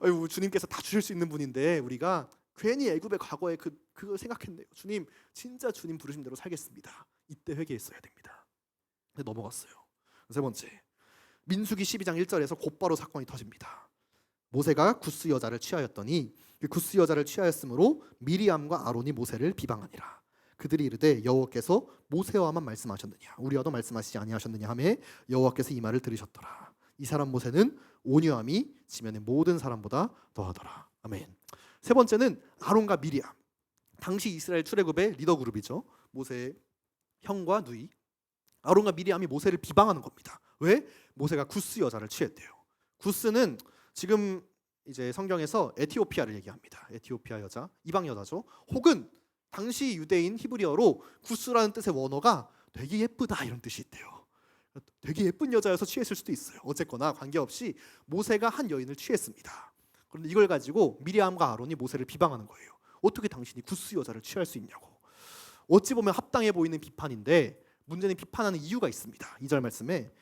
[SPEAKER 1] 아유, 주님께서 다 주실 수 있는 분인데 우리가 괜히 애굽의 과거에 그걸 생각했네요. 주님 진짜 주님 부르신 대로 살겠습니다. 이때 회개했어야 됩니다. 근데 넘어갔어요. 세 번째, 민수기 12장 1절에서 곧바로 사건이 터집니다. 모세가 구스 여자를 취하였더니 그 구스 여자를 취하였으므로 미리암과 아론이 모세를 비방하니라. 그들이 이르되 여호와께서 모세와만 말씀하셨느냐 우리와도 말씀하시지 아니하셨느냐 하매 여호와께서 이 말을 들으셨더라. 이 사람 모세는 온유함이 지면의 모든 사람보다 더하더라. 아멘. 세 번째는 아론과 미리암. 당시 이스라엘 출애굽의 리더 그룹이죠. 모세의 형과 누이. 아론과 미리암이 모세를 비방하는 겁니다. 왜? 모세가 구스 여자를 취했대요. 구스는 지금 이제 성경에서 에티오피아를 얘기합니다. 에티오피아 여자, 이방 여자죠. 혹은 당시 유대인 히브리어로 구스라는 뜻의 원어가 되게 예쁘다 이런 뜻이 있대요. 되게 예쁜 여자여서 취했을 수도 있어요. 어쨌거나 관계없이 모세가 한 여인을 취했습니다. 그런데 이걸 가지고 미리암과 아론이 모세를 비방하는 거예요. 어떻게 당신이 구스 여자를 취할 수 있냐고. 어찌 보면 합당해 보이는 비판인데 문제는 비판하는 이유가 있습니다. 2절 말씀에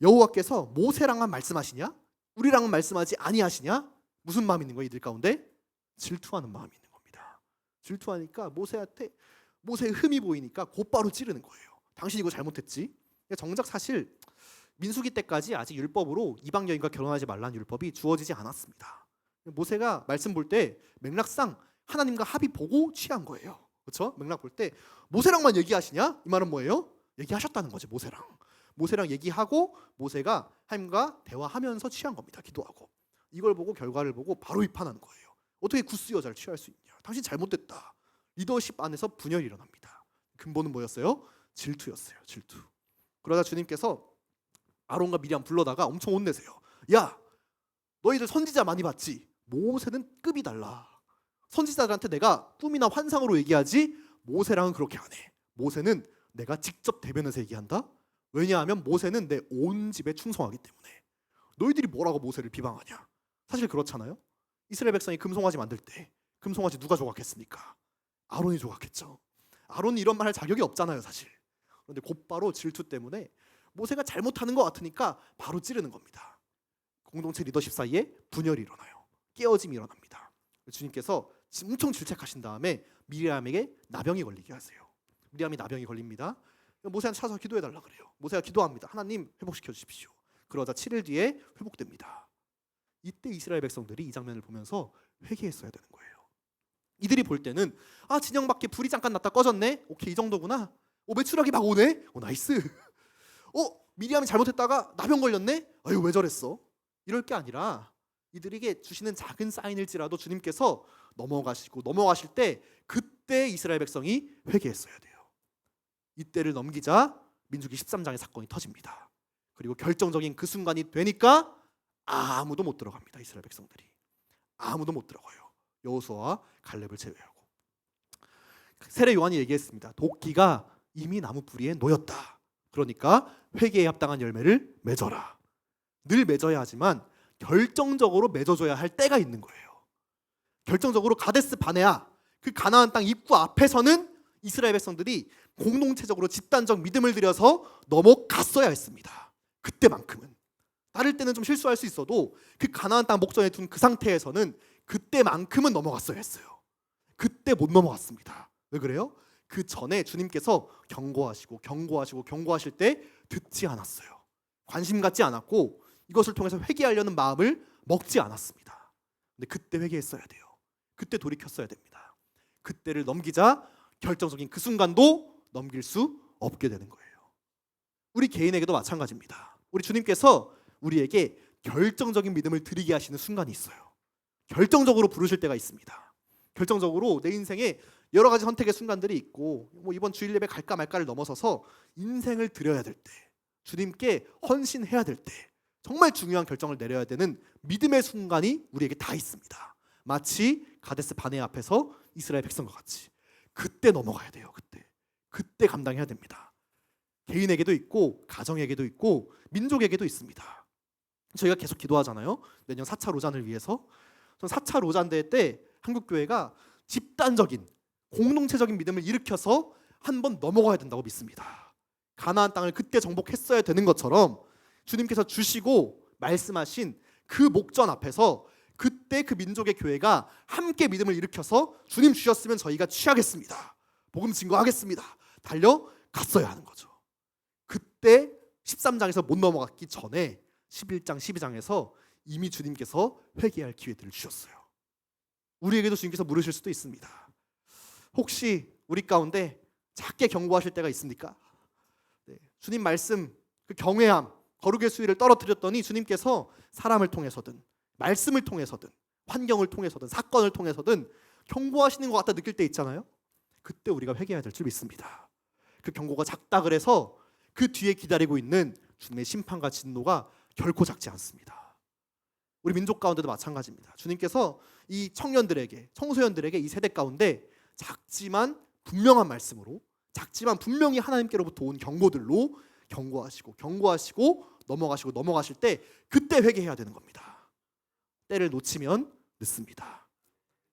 [SPEAKER 1] 여호와께서 모세랑만 말씀하시냐? 우리랑은 말씀하지 아니하시냐? 무슨 마음이 있는 거예요? 이들 가운데 질투하는 마음이 있는 겁니다. 질투하니까 모세한테 모세의 흠이 보이니까 곧바로 찌르는 거예요. 당신 이거 잘못했지. 정작 사실 민수기 때까지 아직 율법으로 이방 여인과 결혼하지 말라는 율법이 주어지지 않았습니다. 모세가 말씀 볼 때 맥락상 하나님과 합의 보고 취한 거예요. 그렇죠? 맥락 볼 때 모세랑만 얘기하시냐? 이 말은 뭐예요? 얘기하셨다는 거지. 모세랑 얘기하고 모세가 하나님과 대화하면서 취한 겁니다. 기도하고. 이걸 보고 결과를 보고 바로 비판하는 거예요. 어떻게 구스 여자를 취할 수 있냐? 당신 잘못됐다. 리더십 안에서 분열이 일어납니다. 근본은 뭐였어요? 질투였어요. 질투. 그러다 주님께서 아론과 미리암 불러다가 엄청 혼내세요. 야, 너희들 선지자 많이 봤지? 모세는 급이 달라. 선지자들한테 내가 꿈이나 환상으로 얘기하지 모세랑은 그렇게 안 해. 모세는 내가 직접 대변해서 얘기한다. 왜냐하면 모세는 내 온 집에 충성하기 때문에. 너희들이 뭐라고 모세를 비방하냐? 사실 그렇잖아요. 이스라엘 백성이 금송아지 만들 때 금송아지 누가 조각했습니까? 아론이 조각했죠. 아론이 이런 말 할 자격이 없잖아요, 사실. 그런데 곧바로 질투 때문에 모세가 잘못하는 것 같으니까 바로 찌르는 겁니다. 공동체 리더십 사이에 분열이 일어나요. 깨어짐이 일어납니다. 주님께서 엄청 질책하신 다음에 미리암에게 나병이 걸리게 하세요. 미리암이 나병이 걸립니다. 모세한테 찾아서 기도해달라 그래요. 모세가 기도합니다. 하나님 회복시켜 주십시오. 그러자 7일 뒤에 회복됩니다. 이때 이스라엘 백성들이 이 장면을 보면서 회개했어야 되는 거예요. 이들이 볼 때는 진영 밖에 불이 잠깐 났다 꺼졌네. 오케이, 이 정도구나. 메추라기 막 오네. 나이스. 미리암이 잘못했다가 나병 걸렸네. 아유, 왜 저랬어? 이럴 게 아니라 이들에게 주시는 작은 사인일지라도 주님께서 넘어가실 때 그때 이스라엘 백성이 회개했어야 돼요. 이때를 넘기자 민수기 13장의 사건이 터집니다. 그리고 결정적인 그 순간이 되니까 아무도 못 들어갑니다. 이스라엘 백성들이 아무도 못 들어가요. 여호수아와 갈렙을 제외하고. 세례 요한이 얘기했습니다. 도끼가 이미 나무 뿌리에 놓였다. 그러니까 회개에 합당한 열매를 맺어라. 늘 맺어야 하지만 결정적으로 맺어줘야 할 때가 있는 거예요. 결정적으로 가데스 바네아, 그 가나안 땅 입구 앞에서는 이스라엘 백성들이 공동체적으로 집단적 믿음을 들여서 넘어갔어야 했습니다. 그때만큼은. 다를 때는 좀 실수할 수 있어도 그 가나안 땅 목전에 둔 그 상태에서는 그때만큼은 넘어갔어야 했어요. 그때 못 넘어갔습니다. 왜 그래요? 그 전에 주님께서 경고하실 때 듣지 않았어요. 관심 갖지 않았고 이것을 통해서 회개하려는 마음을 먹지 않았습니다. 근데 그때 회개했어야 돼요. 그때 돌이켰어야 됩니다. 그때를 넘기자 결정적인 그 순간도 넘길 수 없게 되는 거예요. 우리 개인에게도 마찬가지입니다. 우리 주님께서 우리에게 결정적인 믿음을 드리게 하시는 순간이 있어요. 결정적으로 부르실 때가 있습니다. 결정적으로 내 인생에 여러 가지 선택의 순간들이 있고 이번 주일 예배 갈까 말까를 넘어서서 인생을 드려야 될 때, 주님께 헌신해야 될 때 정말 중요한 결정을 내려야 되는 믿음의 순간이 우리에게 다 있습니다. 마치 가데스 바네 앞에서 이스라엘 백성과 같이. 그때 넘어가야 돼요. 그때 감당해야 됩니다. 개인에게도 있고 가정에게도 있고 민족에게도 있습니다. 저희가 계속 기도하잖아요. 내년 4차 로잔을 위해서. 전 4차 로잔 대회 때 한국교회가 집단적인 공동체적인 믿음을 일으켜서 한번 넘어가야 된다고 믿습니다. 가나안 땅을 그때 정복했어야 되는 것처럼 주님께서 주시고 말씀하신 그 목전 앞에서 그때 그 민족의 교회가 함께 믿음을 일으켜서 주님 주셨으면 저희가 취하겠습니다. 복음 증거하겠습니다. 달려갔어야 하는 거죠. 그때 13장에서 못 넘어갔기 전에 11장, 12장에서 이미 주님께서 회개할 기회들을 주셨어요. 우리에게도 주님께서 물으실 수도 있습니다. 혹시 우리 가운데 작게 경고하실 때가 있습니까? 주님 말씀, 그 경외함, 거룩의 수위를 떨어뜨렸더니 주님께서 사람을 통해서든 말씀을 통해서든 환경을 통해서든 사건을 통해서든 경고하시는 것 같다 느낄 때 있잖아요. 그때 우리가 회개해야 될 줄 믿습니다. 그 경고가 작다 그래서 그 뒤에 기다리고 있는 주님의 심판과 진노가 결코 작지 않습니다. 우리 민족 가운데도 마찬가지입니다. 주님께서 이 청년들에게, 청소년들에게 이 세대 가운데 작지만 분명한 말씀으로, 작지만 분명히 하나님께로부터 온 경고들로 경고하시고 넘어가실 때 그때 회개해야 되는 겁니다. 때를 놓치면 늦습니다.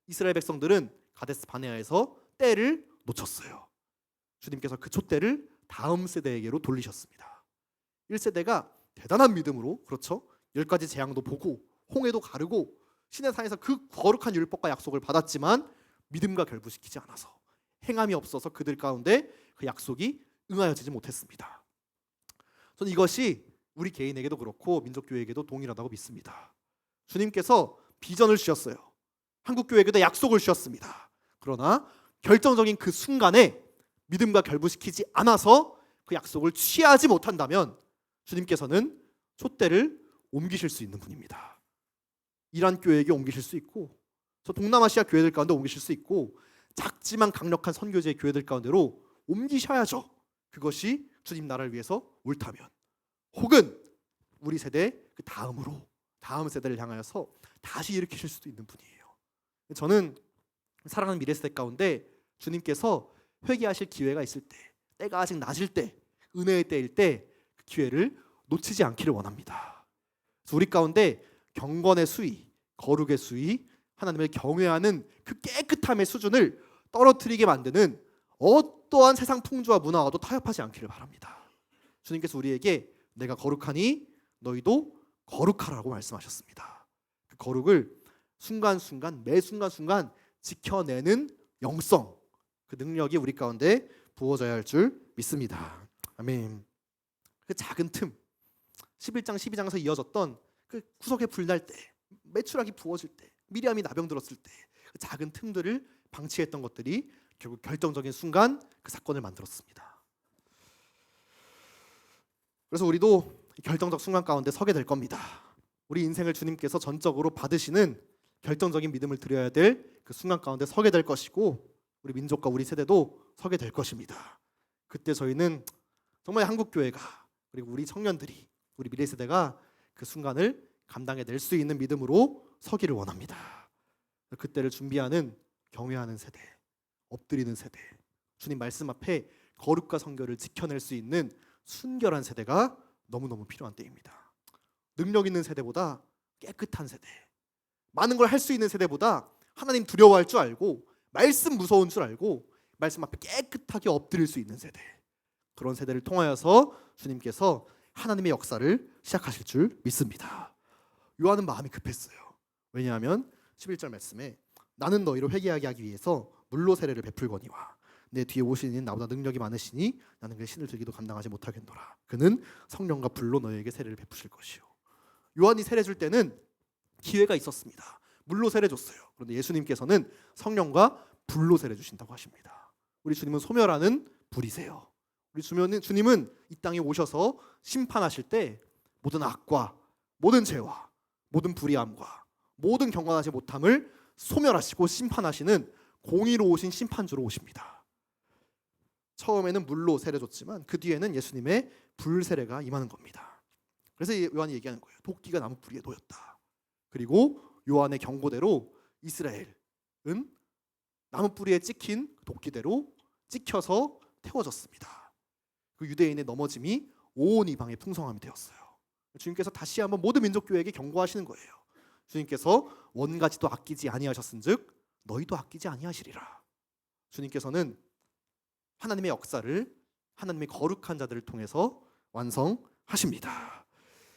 [SPEAKER 1] 이스라엘 백성들은 가데스 바네아에서 때를 놓쳤어요. 주님께서 그 촛대를 다음 세대에게로 돌리셨습니다. 1세대가 대단한 믿음으로, 그렇죠? 10가지 재앙도 보고 홍해도 가르고 시내산에서 그 거룩한 율법과 약속을 받았지만 믿음과 결부시키지 않아서 행함이 없어서 그들 가운데 그 약속이 응하여지지 못했습니다. 저는 이것이 우리 개인에게도 그렇고 민족교회에게도 동일하다고 믿습니다. 주님께서 비전을 주셨어요. 한국교회에게도 약속을 주셨습니다. 그러나 결정적인 그 순간에 믿음과 결부시키지 않아서 그 약속을 취하지 못한다면 주님께서는 촛대를 옮기실 수 있는 분입니다. 이란 교회에게 옮기실 수 있고 저 동남아시아 교회들 가운데 옮기실 수 있고 작지만 강력한 선교지의 교회들 가운데로 옮기셔야죠. 그것이 주님 나라를 위해서 옳다면, 혹은 우리 세대 그 다음으로 다음 세대를 향하여서 다시 일으키실 수도 있는 분이에요. 저는 사랑하는 미래 세대 가운데 주님께서 회개하실 기회가 있을 때, 때가 아직 낮을 때, 은혜의 때일 때 그 기회를 놓치지 않기를 원합니다. 그래서 우리 가운데 경건의 수위, 거룩의 수위, 하나님을 경외하는 그 깨끗함의 수준을 떨어뜨리게 만드는 어떠한 세상 풍조와 문화와도 타협하지 않기를 바랍니다. 주님께서 우리에게 내가 거룩하니 너희도 거룩하라고 말씀하셨습니다. 그 거룩을 순간순간, 매 순간순간 지켜내는 영성, 그 능력이 우리 가운데 부어져야 할 줄 믿습니다. 아멘. 그 작은 틈, 11장 12장에서 이어졌던 그 구석에 불날 때, 메추라기 부어질 때, 미리암이 나병 들었을 때 그 작은 틈들을 방치했던 것들이 결국 결정적인 순간 그 사건을 만들었습니다. 그래서 우리도 결정적 순간 가운데 서게 될 겁니다. 우리 인생을 주님께서 전적으로 받으시는 결정적인 믿음을 드려야 될 그 순간 가운데 서게 될 것이고, 우리 민족과 우리 세대도 서게 될 것입니다. 그때 저희는 정말 한국교회가, 그리고 우리 청년들이, 우리 미래 세대가 그 순간을 감당해낼 수 있는 믿음으로 서기를 원합니다. 그때를 준비하는 경외하는 세대, 엎드리는 세대, 주님 말씀 앞에 거룩과 성결을 지켜낼 수 있는 순결한 세대가 너무너무 필요한 때입니다. 능력 있는 세대보다 깨끗한 세대, 많은 걸 할 수 있는 세대보다 하나님 두려워할 줄 알고 말씀 무서운 줄 알고 말씀 앞에 깨끗하게 엎드릴 수 있는 세대, 그런 세대를 통하여서 주님께서 하나님의 역사를 시작하실 줄 믿습니다. 요한은 마음이 급했어요. 왜냐하면 11절 말씀에 나는 너희로 회개하게 하기 위해서 물로 세례를 베풀거니와 내 뒤에 오시는 이는 나보다 능력이 많으시니 나는 그의 신을 들기도 감당하지 못하겠노라. 그는 성령과 불로 너희에게 세례를 베푸실 것이요. 요한이 세례 줄 때는 기회가 있었습니다. 물로 세례 줬어요. 그런데 예수님께서는 성령과 불로 세례 주신다고 하십니다. 우리 주님은 소멸하는 불이세요. 우리 주님은 이 땅에 오셔서 심판하실 때 모든 악과 모든 죄와 모든 불의함과 모든 경건하지 못함을 소멸하시고 심판하시는 공의로우신 심판주로 오십니다. 처음에는 물로 세례 줬지만 그 뒤에는 예수님의 불 세례가 임하는 겁니다. 그래서 요한이 얘기하는 거예요. 도끼가 나무 뿌리에 놓였다. 그리고 요한의 경고대로 이스라엘은 나무 뿌리에 찍힌 도끼대로 찍혀서 태워졌습니다. 그 유대인의 넘어짐이 온 이방의 풍성함이 되었어요. 주님께서 다시 한번 모든 민족교회에게 경고하시는 거예요. 주님께서 원가지도 아끼지 아니하셨은즉 너희도 아끼지 아니하시리라. 주님께서는 하나님의 역사를 하나님의 거룩한 자들을 통해서 완성하십니다.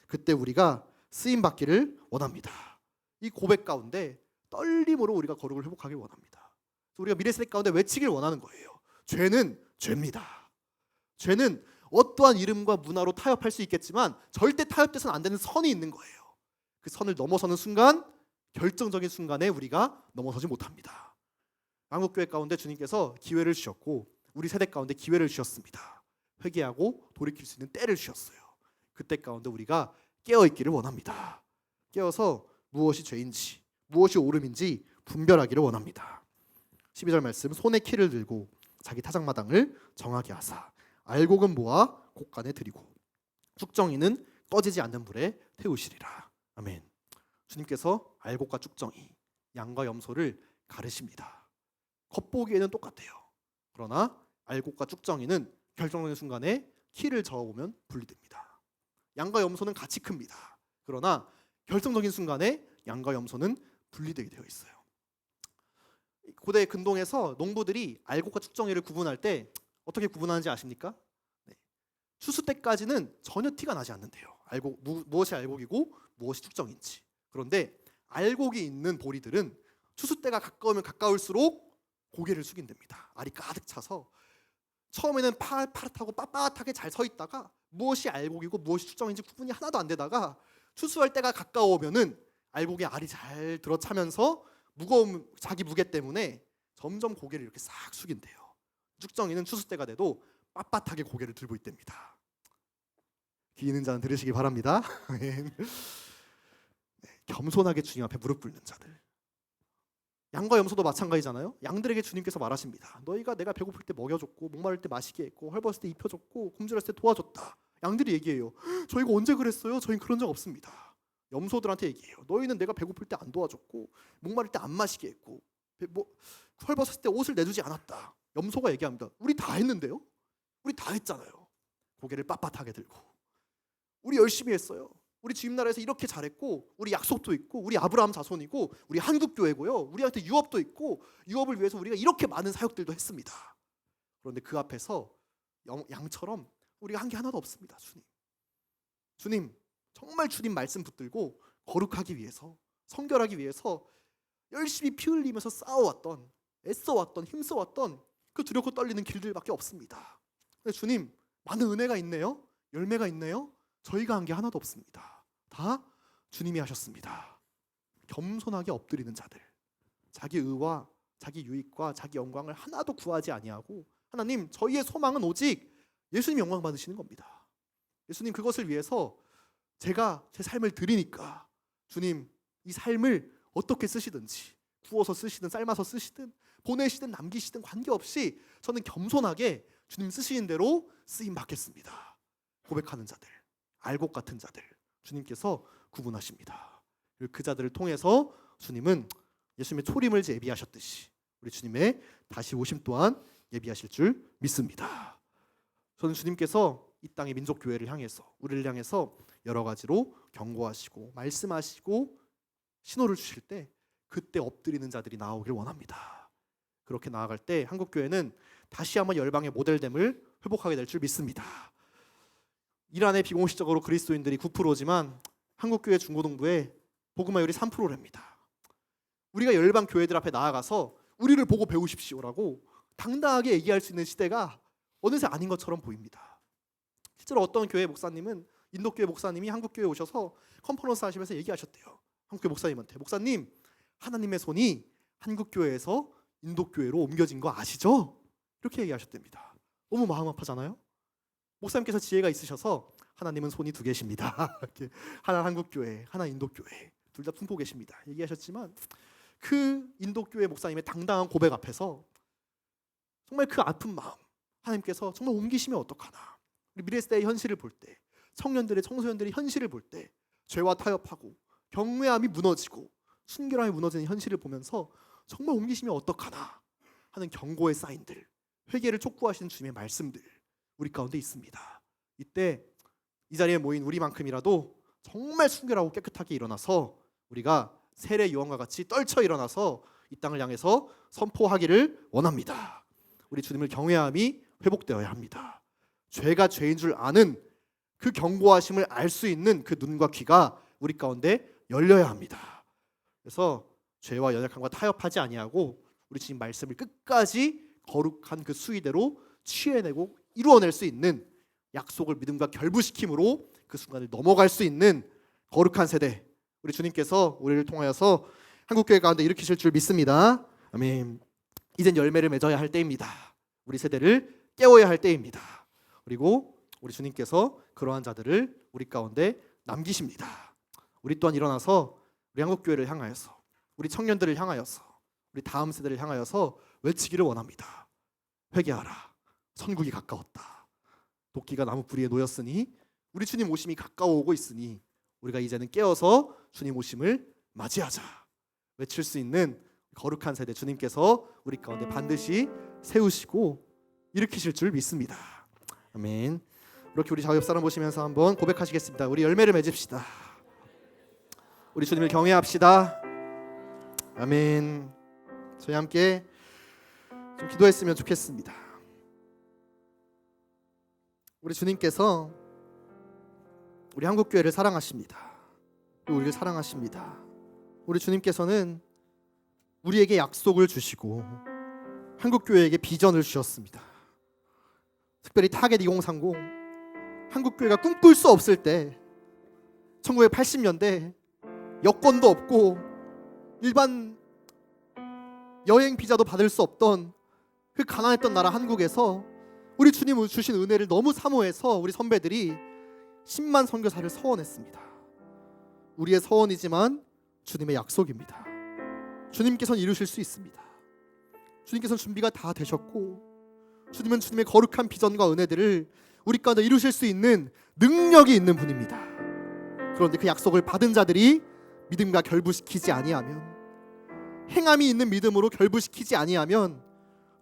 [SPEAKER 1] 그때 우리가 쓰임 받기를 원합니다. 이 고백 가운데 떨림으로 우리가 거룩을 회복하길 원합니다. 우리가 미래 세대 가운데 외치길 원하는 거예요. 죄는 죄입니다. 죄는 어떠한 이름과 문화로 타협할 수 있겠지만 절대 타협돼서는 안 되는 선이 있는 거예요. 그 선을 넘어서는 순간, 결정적인 순간에 우리가 넘어서지 못합니다. 한국교회 가운데 주님께서 기회를 주셨고 우리 세대 가운데 기회를 주셨습니다. 회개하고 돌이킬 수 있는 때를 주셨어요. 그때 가운데 우리가 깨어있기를 원합니다. 깨어서 무엇이 죄인지 무엇이 옳음인지 분별하기를 원합니다. 12절 말씀, 손에 키를 들고 자기 타작마당을 정하게 하사 알곡은 모아 곡간에 들이고 쭉정이는 꺼지지 않는 불에 태우시리라. 아멘. 주님께서 알곡과 쭉정이, 양과 염소를 가르십니다. 겉보기에는 똑같아요. 그러나 알곡과 쭉정이는 결정적인 순간에 키를 저어보면 분리됩니다. 양과 염소는 같이 큽니다. 그러나 결정적인 순간에 양과 염소는 분리되게 되어 있어요. 고대 근동에서 농부들이 알곡과 쭉정이를 구분할 때 어떻게 구분하는지 아십니까? 네. 추수 때까지는 전혀 티가 나지 않는데요. 무엇이 알곡이고 무엇이 쭉정인지. 그런데 알곡이 있는 보리들은 추수 때가 가까우면 가까울수록 고개를 숙인답니다. 알이 가득 차서 처음에는 파릇하고 빳빳하게 잘 서 있다가 무엇이 알곡이고 무엇이 추정인지 구분이 하나도 안 되다가 추수할 때가 가까워오면은 알곡에 알이 잘 들어차면서 무거운 자기 무게 때문에 점점 고개를 이렇게 싹 숙인대요. 쭉정이는 추수 때가 돼도 빳빳하게 고개를 들고 있답니다. 귀 있는 자는 들으시기 바랍니다. 겸손하게 주님 앞에 무릎 꿇는 자들. 양과 염소도 마찬가지잖아요. 양들에게 주님께서 말하십니다. 너희가 내가 배고플 때 먹여줬고 목마를 때 마시게 했고 헐벗을 때 입혀줬고 굶주렸을 때 도와줬다. 양들이 얘기해요. 저희가 언제 그랬어요? 저희는 그런 적 없습니다. 염소들한테 얘기해요. 너희는 내가 배고플 때 안 도와줬고 목마를 때 안 마시게 했고 헐벗을 때 옷을 내주지 않았다. 염소가 얘기합니다. 우리 다 했는데요? 우리 다 했잖아요. 고개를 빳빳하게 들고 우리 열심히 했어요. 우리 주님 나라에서 이렇게 잘했고 우리 약속도 있고 우리 아브라함 자손이고 우리 한국 교회고요. 우리한테 유업도 있고 유업을 위해서 우리가 이렇게 많은 사역들도 했습니다. 그런데 그 앞에서 양처럼 우리가 한 게 하나도 없습니다. 주님 정말 주님 말씀 붙들고 거룩하기 위해서 성결하기 위해서 열심히 피 흘리면서 싸워왔던 애써왔던 힘써왔던 그 두렵고 떨리는 길들밖에 없습니다. 근데 주님 많은 은혜가 있네요. 열매가 있네요. 저희가 한 게 하나도 없습니다. 다 주님이 하셨습니다. 겸손하게 엎드리는 자들, 자기 의와 자기 유익과 자기 영광을 하나도 구하지 아니하고 하나님 저희의 소망은 오직 예수님 영광 받으시는 겁니다. 예수님 그것을 위해서 제가 제 삶을 드리니까 주님 이 삶을 어떻게 쓰시든지 구워서 쓰시든 삶아서 쓰시든 보내시든 남기시든 관계없이 저는 겸손하게 주님 쓰시는 대로 쓰임 받겠습니다. 고백하는 자들, 알곡 같은 자들 주님께서 구분하십니다. 그리고 그 자들을 통해서 주님은 예수님의 초림을 예비하셨듯이 우리 주님의 다시 오심 또한 예비하실 줄 믿습니다. 저는 주님께서 이 땅의 민족교회를 향해서 우리를 향해서 여러 가지로 경고하시고 말씀하시고 신호를 주실 때 그때 엎드리는 자들이 나오길 원합니다. 그렇게 나아갈 때 한국교회는 다시 한번 열방의 모델됨을 회복하게 될 줄 믿습니다. 이란의 비공식적으로 그리스도인들이 9%지만 한국교회 중고등부에 복음화율이 3%랍니다. 우리가 열방 교회들 앞에 나아가서 우리를 보고 배우십시오라고 당당하게 얘기할 수 있는 시대가 어느새 아닌 것처럼 보입니다. 실제로 어떤 교회 목사님은 인도교회 목사님이 한국교회에 오셔서 컨퍼런스 하시면서 얘기하셨대요. 한국교회 목사님한테 목사님 하나님의 손이 한국교회에서 인도교회로 옮겨진 거 아시죠? 이렇게 얘기하셨답니다. 너무 마음 아파잖아요. 목사님께서 지혜가 있으셔서 하나님은 손이 두 개십니다. 하나 한국교회, 하나 인도교회 둘 다 품고 계십니다. 얘기하셨지만 그 인도교회 목사님의 당당한 고백 앞에서 정말 그 아픈 마음 하나님께서 정말 옮기시면 어떡하나. 우리 미래세대의 현실을 볼 때 청년들의 청소년들의 현실을 볼 때 죄와 타협하고 경외함이 무너지고 순결함이 무너지는 현실을 보면서 정말 옮기시면 어떡하나 하는 경고의 사인들 회개를 촉구하시는 주님의 말씀들 우리 가운데 있습니다. 이때 이 자리에 모인 우리만큼이라도 정말 순결하고 깨끗하게 일어나서 우리가 세례 요한과 같이 떨쳐 일어나서 이 땅을 향해서 선포하기를 원합니다. 우리 주님을 경외함이 회복되어야 합니다. 죄가 죄인 줄 아는 그 경고하심을 알 수 있는 그 눈과 귀가 우리 가운데 열려야 합니다. 그래서 죄와 연약함과 타협하지 아니하고 우리 주님 말씀을 끝까지 거룩한 그 수위대로 취해내고 이루어낼 수 있는 약속을 믿음과 결부시킴으로 그 순간을 넘어갈 수 있는 거룩한 세대 우리 주님께서 우리를 통하여서 한국교회 가운데 일으키실 줄 믿습니다. 아멘. 이젠 열매를 맺어야 할 때입니다. 우리 세대를 깨워야 할 때입니다. 그리고 우리 주님께서 그러한 자들을 우리 가운데 남기십니다. 우리 또한 일어나서 우리 한국교회를 향하여서 우리 청년들을 향하여서 우리 다음 세대를 향하여서 외치기를 원합니다. 회개하라. 선국이 가까웠다. 도끼가 나무 뿌리에 놓였으니 우리 주님 오심이 가까워오고 있으니 우리가 이제는 깨어서 주님 오심을 맞이하자. 외칠 수 있는 거룩한 세대 주님께서 우리 가운데 반드시 세우시고 일으키실 줄 믿습니다. 아멘. 이렇게 우리 좌우 옆 사람 보시면서 한번 고백하시겠습니다. 우리 열매를 맺읍시다. 우리 주님을 경외합시다. 아멘. 저희 함께 좀 기도했으면 좋겠습니다. 우리 주님께서 우리 한국교회를 사랑하십니다. 우리를 사랑하십니다. 우리 주님께서는 우리에게 약속을 주시고
[SPEAKER 2] 한국교회에게 비전을 주셨습니다. 특별히 타겟 2030, 한국교회가 꿈꿀 수 없을 때 1980년대 여권도 없고 일반 여행 비자도 받을 수 없던 그 가난했던 나라 한국에서 우리 주님 주신 은혜를 너무 사모해서 우리 선배들이 10만 선교사를 서원했습니다. 우리의 서원이지만 주님의 약속입니다. 주님께서는 이루실 수 있습니다. 주님께서는 준비가 다 되셨고 주님은 주님의 거룩한 비전과 은혜들을 우리 가운데 이루실 수 있는 능력이 있는 분입니다. 그런데 그 약속을 받은 자들이 믿음과 결부시키지 아니하면, 행함이 있는 믿음으로 결부시키지 아니하면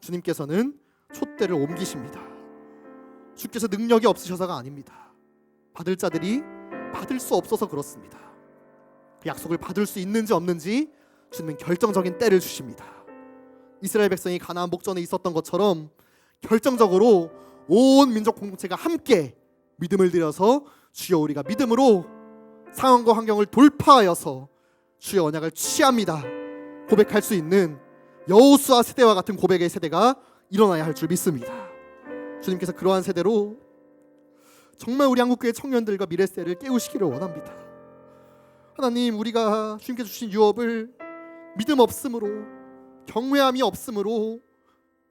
[SPEAKER 2] 주님께서는 촛대를 옮기십니다. 주께서 능력이 없으셔서가 아닙니다. 받을 자들이 받을 수 없어서 그렇습니다. 그 약속을 받을 수 있는지 없는지 주님은 결정적인 때를 주십니다. 이스라엘 백성이 가나안 목전에 있었던 것처럼 결정적으로 온 민족 공동체가 함께 믿음을 들여서 주여 우리가 믿음으로 상황과 환경을 돌파하여서 주의 언약을 취합니다 고백할 수 있는 여호수아 세대와 같은 고백의 세대가 일어나야 할 줄 믿습니다. 주님께서 그러한 세대로 정말 우리 한국교회 청년들과 미래 세대를 깨우시기를 원합니다. 하나님, 우리가 주님께서 주신 유업을 믿음 없음으로, 경외함이 없음으로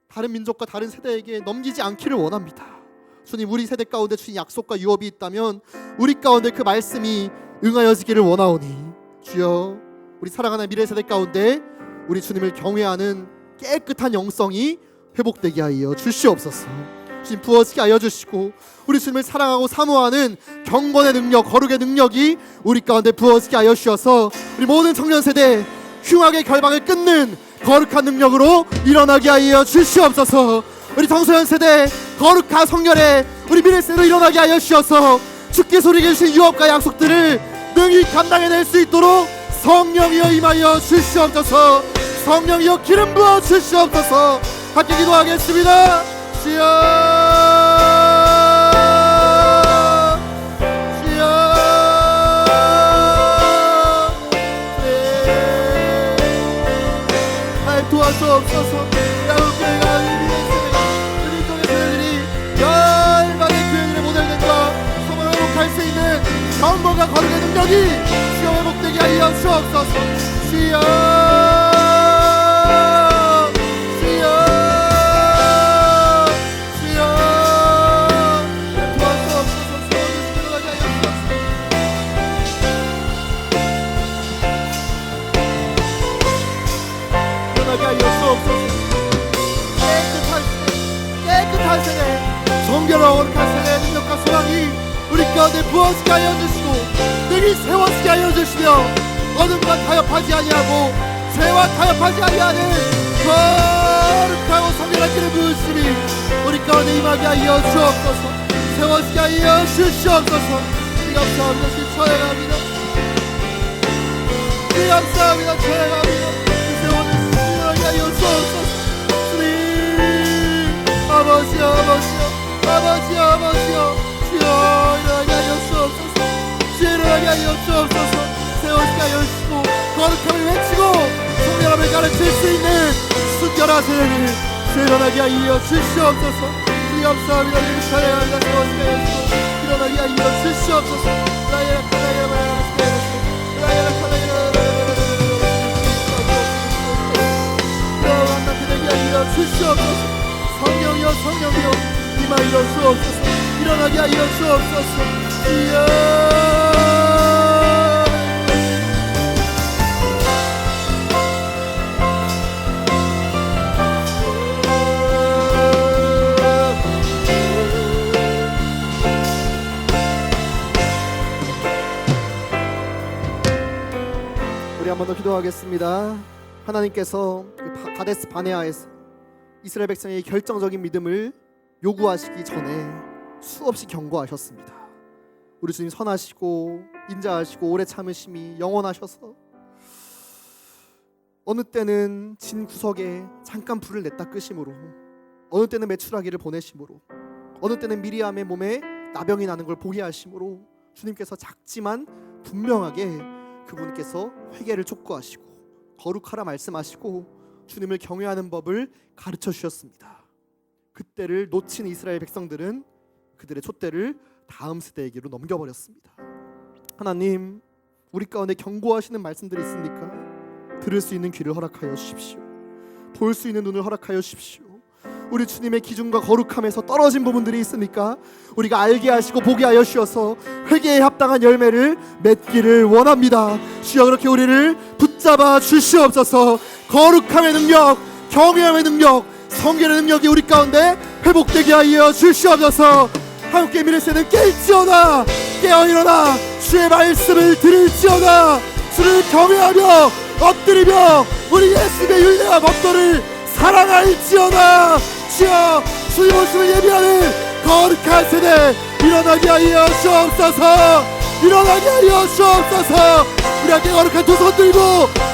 [SPEAKER 2] 다른 민족과 다른 세대에게 넘기지 않기를 원합니다. 주님, 우리 세대 가운데 주신 약속과 유업이 있다면 우리 가운데 그 말씀이 응하여지기를 원하오니 주여, 우리 사랑하는 미래 세대 가운데 우리 주님을 경외하는 깨끗한 영성이 회복되게 하여 주시옵소서. 주님, 부어지게 하여 주시고 우리 주님을 사랑하고 사모하는 경건의 능력, 거룩의 능력이 우리 가운데 부어지게 하여 주셔서 우리 모든 청년 세대 흉악의 결박을 끊는 거룩한 능력으로 일어나게 하여 주시옵소서. 우리 청소년 세대 거룩한 성결에 우리 미래 세대로 일어나게 하여 주셔서 주께서 우리에게 주신 유업과 약속들을 능히 감당해낼 수 있도록 성령이여 임하여 주시옵소서. 성령이여 기름 부어 주시옵소서. 함께 기도하겠습니다. 주여, 주여, 날 도와주옵소서. 야곱교회가 우리 세대가 우리 쪽의 세대들이 열방의 교회들의 모델들과 소망을 회복할 수 있는 경건과 거룩의 능력이 주여 회복되게 하여 주옵소서. 주여, 깨끗한 세대, 정결하고 거룩한 세대의 능력과 소망이 우리 가운데 부어지게 하여 주시고 능히 세워지게 하여 주시며 어둠과 타협하지 아니하고 죄와 타협하지 아니하는 거룩하고 성결한 길을 부으심이 우리 가운데 임하게 하여 주옵소서. 세워지게 하여 주시옵소서. 우리 감사합니다. 주님 찬양합니다. 우리 감사합니다. 찬양합니다. 세워주시기 하여 주옵소서. 아버지여, 아버지여, 아버지여, 아버지여, 주여 일어나게 하여 주옵소서. 주여 일어나게 하여 주옵소서. 세워지게 하여 주시고 거룩함을 외치고 성결함을 가르칠 수 있는 순결한 세대를 주여 일어나게 하여 주시옵소서. 주님 감사합니다. 주님 찬양합니다. 세워지게 하여 주시고 일어나게 하여 주시옵소서. 라이라 카나이라 마야라스케 라이라 카나이라 만나게 되게 하여 주시옵소서. 성령이여, 성령이여 임하여 주옵소서. 일어나게 하여 주옵소서. 주여, 우리 한 번 더 기도하겠습니다. 하나님께서 그 가데스 바네아에서 이스라엘 백성의 결정적인 믿음을 요구하시기 전에 수없이 경고하셨습니다. 우리 주님 선하시고 인자하시고 오래 참으심이 영원하셔서 어느 때는 진 구석에 잠깐 불을 냈다 끄심으로, 어느 때는 메추라기를 보내심으로, 어느 때는 미리암의 몸에 나병이 나는 걸 보게 하심으로 주님께서 작지만 분명하게 그분께서 회개를 촉구하시고 거룩하라 말씀하시고 주님을 경외하는 법을 가르쳐 주셨습니다. 그때를 놓친 이스라엘 백성들은 그들의 촛대를 다음 세대에게로 넘겨버렸습니다. 하나님, 우리 가운데 경고하시는 말씀들이 있습니까? 들을 수 있는 귀를 허락하여 주십시오. 볼 수 있는 눈을 허락하여 주십시오. 우리 주님의 기준과 거룩함에서 떨어진 부분들이 있습니까? 우리가 알게 하시고 보게 하여 주셔서 회개에 합당한 열매를 맺기를 원합니다. 주여, 그렇게 우리를 붙잡아 주시옵소서. 거룩함의 능력, 경외함의 능력, 성결의 능력이 우리 가운데 회복되게 하여 주시옵소서. 함께 미래세는 깰지어다. 깨어 일어나 주의 말씀을 들을지어다. 주를 경외하며 엎드리며 우리 예수님의 율례와 법도를 사랑할지어다. 주여, 주님 오심을 예비하는 거룩한 세대 일어나게 하여 주옵소서. 일어나게 하여 주옵소서. 우리 함께 거룩한 두 손 들고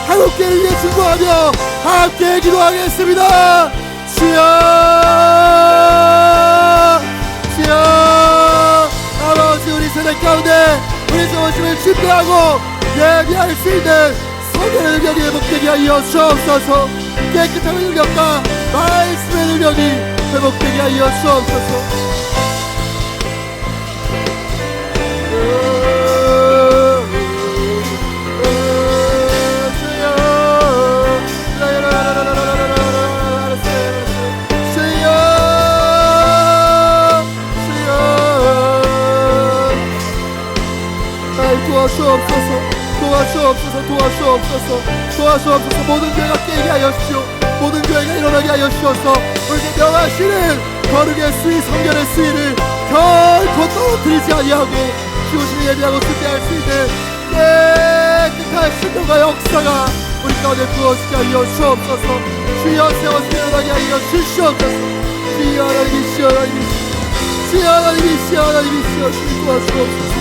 [SPEAKER 2] 한국교회를 위해 중보하며 함께 기도하겠습니다. 주여, 주여, 아버지, 우리 세대 가운데 우리 주 오심을 준비하고 예비할 수 있는 성령의 능력이 회복되게 하여 주옵소서. 깨끗한 능력과 말씀의 능력이 회복되게 하여 주옵소서. 도와주옵소서. 모든 교회가 깨게 하여 주시오. 모든 교회가 일어나게 하여 주셔서 우리에게 명하시는 거룩의 수위, 성결의 수위를 결코 떨어뜨리지 아니하고 주오심을 예비하고 준비할 수 있는 깨끗한 신령과 역사가 우리 가운데 부어지게 하여 주옵소서. 주여, 세워서 일어나게 하여 주시옵소서. 주여, 하나님이시여, 하나님이시여, 주여, 하나님이시여, 하나님이시여, 주님 도와주옵소서.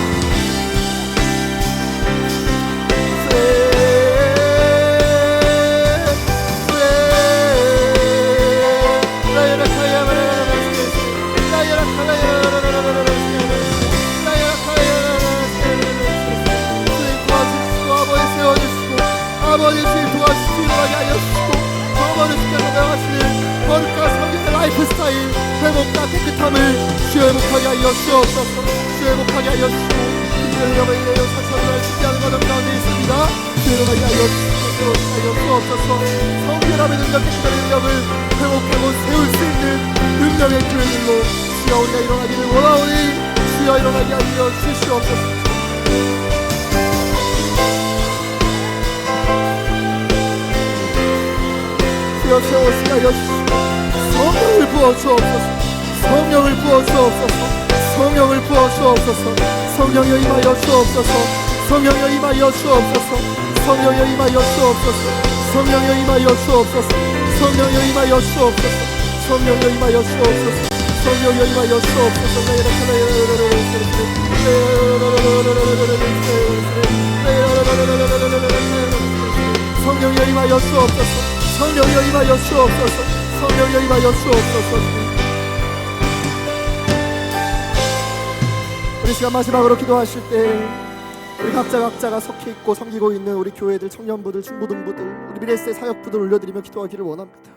[SPEAKER 2] 아버지, 주님 도와주시고 일어나게 하여 주시고 어머니께서 명하시는 거룩과 성경의 라이프 스타일 회복과 깨끗함을 주여 회복하게 하여 주옵소서. 주여 회복하게 하여 주시고 이제는 여러분의 사천을 준비하는 과정 가운데 있습니다. 주여 일어나게 하여 주옵소서. 성결함의 능력, 깨끗함의 능력을 회복하고 세울 수 있는 능력의 교회들로 주여 우리가 일어나기를 원하오니 주여 일어나게 하여 주시옵소서. 주여, 세워지게 하여 주시고 성령을 부어주옵소서. 성령을 부어주옵소서. 성령을 부어주옵소서. 성령여 임하여 주옵소서. 성령여 임하여 주옵소서. 성령여 임하여 주옵소서. 성령여 임하여 주옵소서. 성령여 임하여 주옵소서. 성령여 임하여 주옵소서. 성령여 임하여 주옵소서. 성령여 임하여 주옵소서. 성령여 임하여 주옵소서. 성령여 임하여 주옵소서. 우리 시간 마지막으로 기도하실 때 우리 각자가 속해 있고 섬기고 있는 우리 교회들, 청년부들, 중고등부들, 우리 미래세 사역부들 올려드리며 기도하기를 원합니다.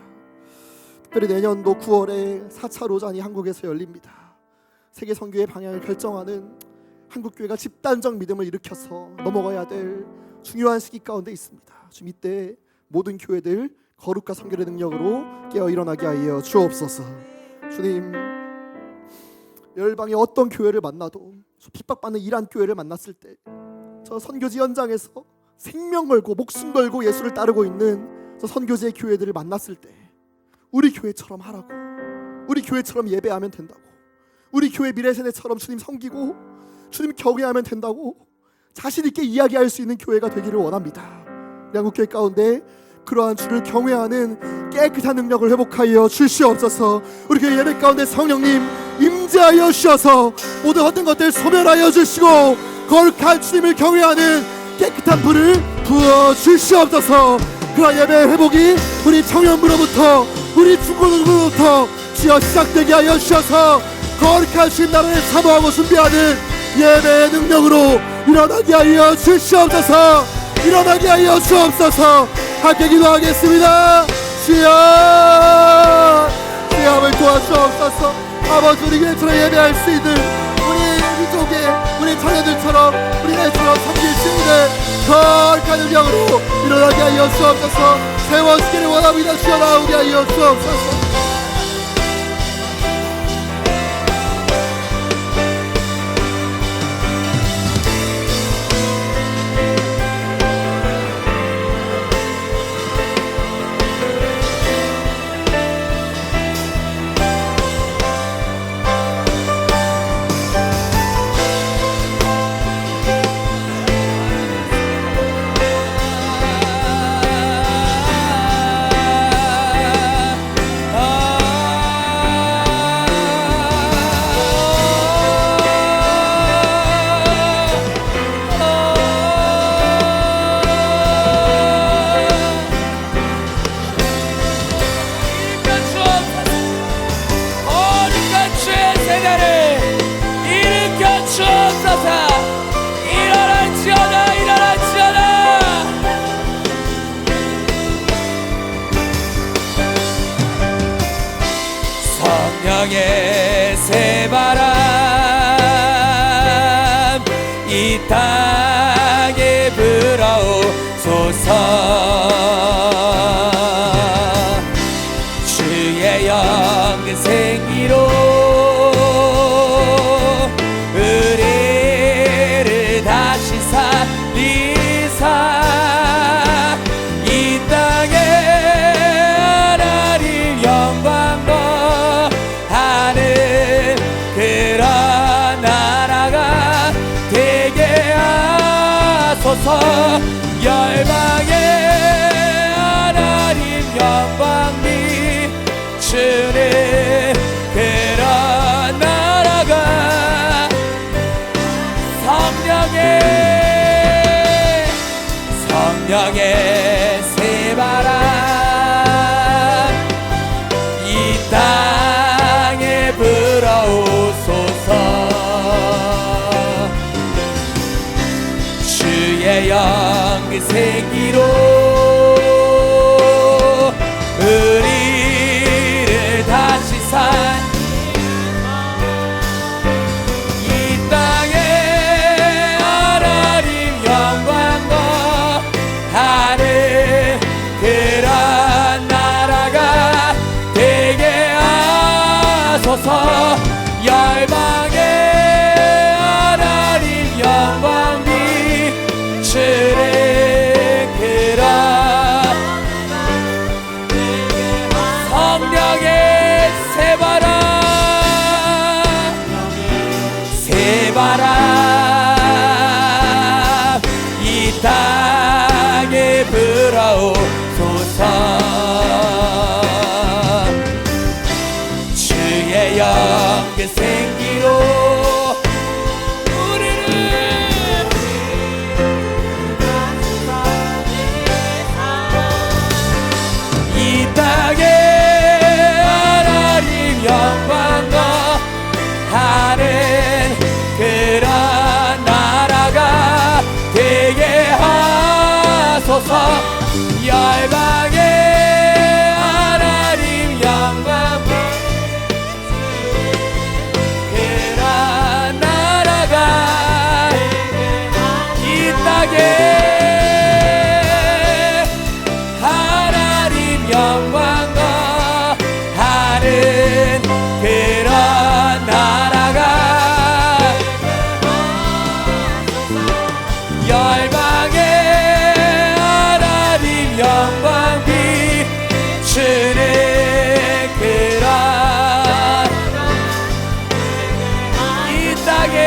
[SPEAKER 2] 특별히 내년도 9월에 4차 로잔이 한국에서 열립니다. 세계 선교의 방향을 결정하는 한국교회가 집단적 믿음을 일으켜서 넘어가야 될 중요한 시기 가운데 있습니다. 지금 이때 모든 교회들 거룩과 성결의 능력으로 깨어 일어나게 하여 주옵소서. 주님, 열방의 어떤 교회를 만나도 핍박받는 이란 교회를 만났을 때 저 선교지 현장에서 생명 걸고 목숨 걸고 예수를 따르고 있는 저 선교지의 교회들을 만났을 때 우리 교회처럼 하라고, 우리 교회처럼 예배하면 된다고, 우리 교회 미래세대처럼 주님 섬기고 주님 경외하면 된다고 자신 있게 이야기할 수 있는 교회가 되기를 원합니다. 한국교회 가운데 그러한 주를 경외하는 깨끗한 능력을 회복하여 주시옵소서. 우리 교회 예배 가운데 성령님 임재하여 주셔서 모든 헛된 것들 소멸하여 주시고 거룩한 주님을 경외하는 깨끗한 불을 부어 주시옵소서. 그러한 예배의 회복이 우리 청년부로부터 우리 중고등부로부터 주여 시작되게 하여 주셔서 거룩한 주님 나라를 사모하고 준비하는 예배의 능력으로 일어나게 하여 주시옵소서. 일어나게 하여 주옵소서. 함께 기도하겠습니다. 주여 도와주옵소서. 아버지 우리 교회처럼 예배할 수 있는 우리 민족의 우리 자녀들처럼 우리 나이처럼 섬길 수 있는 거룩한 음령으로 일어나게 하여 주옵소서. 세워주기를 원합니다. 주여 나오게 하여 주옵소서.
[SPEAKER 3] 성령의 새바람 이 땅에 불어오소서. 주의 영은 생기로 우리를 다시 살리사 이 땅에 하나님 영광 하는 그런 나라가 되게 하소서. 열방에 하나님 영광 비추는 그런 나라가 성령의 새바람 이 땅에 불어오소서. 주의 영그 생기로 우리를 다시 이 땅에 하나님 영광 하는 그런 나라가 되게 하소서. 열방에 하나님 영광 비추는 그런 성령의 새바람 이 땅에 불어오소서. 주의 영그 생기로 우리를 이 땅에 하나님 영광 하는 그런 나라가 되게 하소서. 열방에 하나님 영광 그런 나라가 이 땅에 하나님 영광 하는 그런 나라가 열방에 하나님 영광 비추는 그런 이 땅에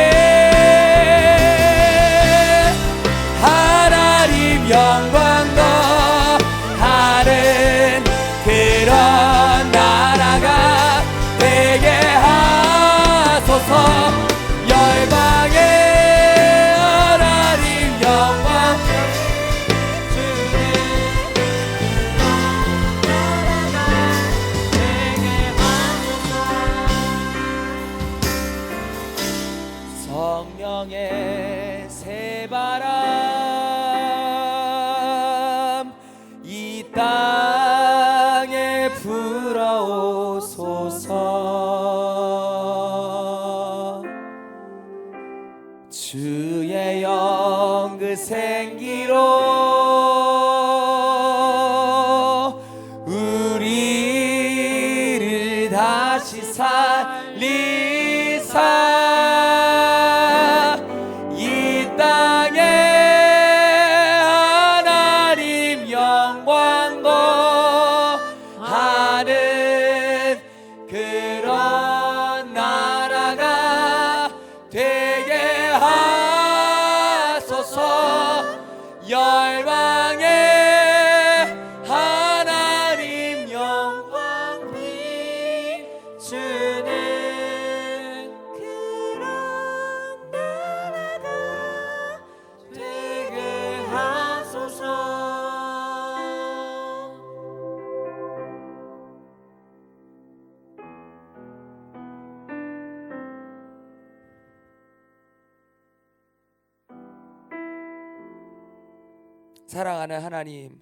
[SPEAKER 3] 하나님 영광 하는 그런 나라가 되게 하소서. 열방에 하나님 영광 성령의 새바람 이 땅에 주의 영 그 생기로 우리를 다시 살리사 이 땅에 하나님 영광 거하는 그런 나라가 되게 하소서. 열방에 하나님 영광 비추는 그런 나라가 되게 하소서. 사랑하는 하나님,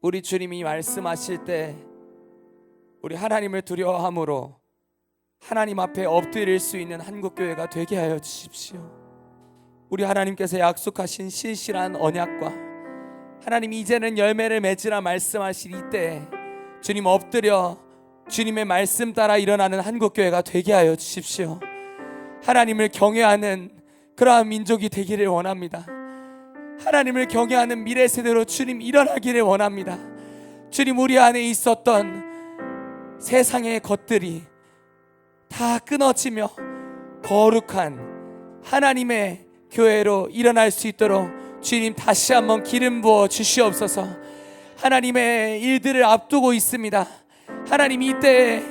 [SPEAKER 3] 우리 주님이 말씀하실 때 우리 하나님을 두려워함으로 하나님 앞에 엎드릴 수 있는 한국교회가 되게 하여 주십시오. 우리 하나님께서 약속하신 신실한 언약과 하나님이 이제는 열매를 맺으라 말씀하실 이때 주님 엎드려 주님의 말씀 따라 일어나는 한국교회가 되게 하여 주십시오. 하나님을 경외하는 그러한 민족이 되기를 원합니다. 하나님을 경외하는 미래 세대로 주님 일어나기를 원합니다. 주님, 우리 안에 있었던 세상의 것들이 다 끊어지며 거룩한 하나님의 교회로 일어날 수 있도록 주님 다시 한번 기름 부어 주시옵소서. 하나님의 일들을 앞두고 있습니다. 하나님, 이때에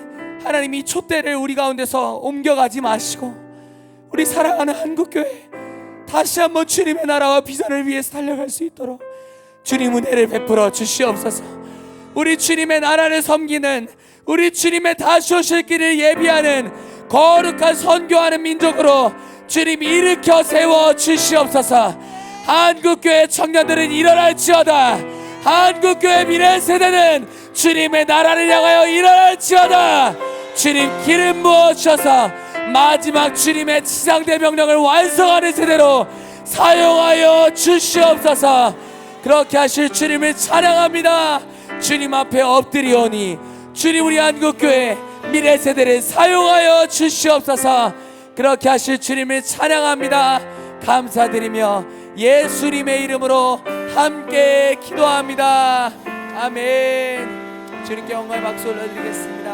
[SPEAKER 3] 하나님 이 촛대를 우리 가운데서 옮겨가지 마시고 우리 사랑하는 한국교회 다시 한번 주님의 나라와 비전을 위해서 달려갈 수 있도록 주님 은혜를 베풀어 주시옵소서. 우리 주님의 나라를 섬기는, 우리 주님의 다시 오실 길을 예비하는 거룩한 선교하는 민족으로 주님 일으켜 세워 주시옵소서. 한국교회 청년들은 일어날지어다. 한국교회 미래 세대는 주님의 나라를 향하여 일어날지어다. 주님 기름 부어 주셔서 마지막 주님의 지상대 명령을 완성하는 세대로 사용하여 주시옵소서. 그렇게 하실 주님을 찬양합니다. 주님 앞에 엎드리오니 주님 우리 한국교회 미래 세대를 사용하여 주시옵소서. 그렇게 하실 주님을 찬양합니다. 감사드리며 예수님의 이름으로 함께 기도합니다. 아멘. 주님께 영광의 박수 올려드리겠습니다.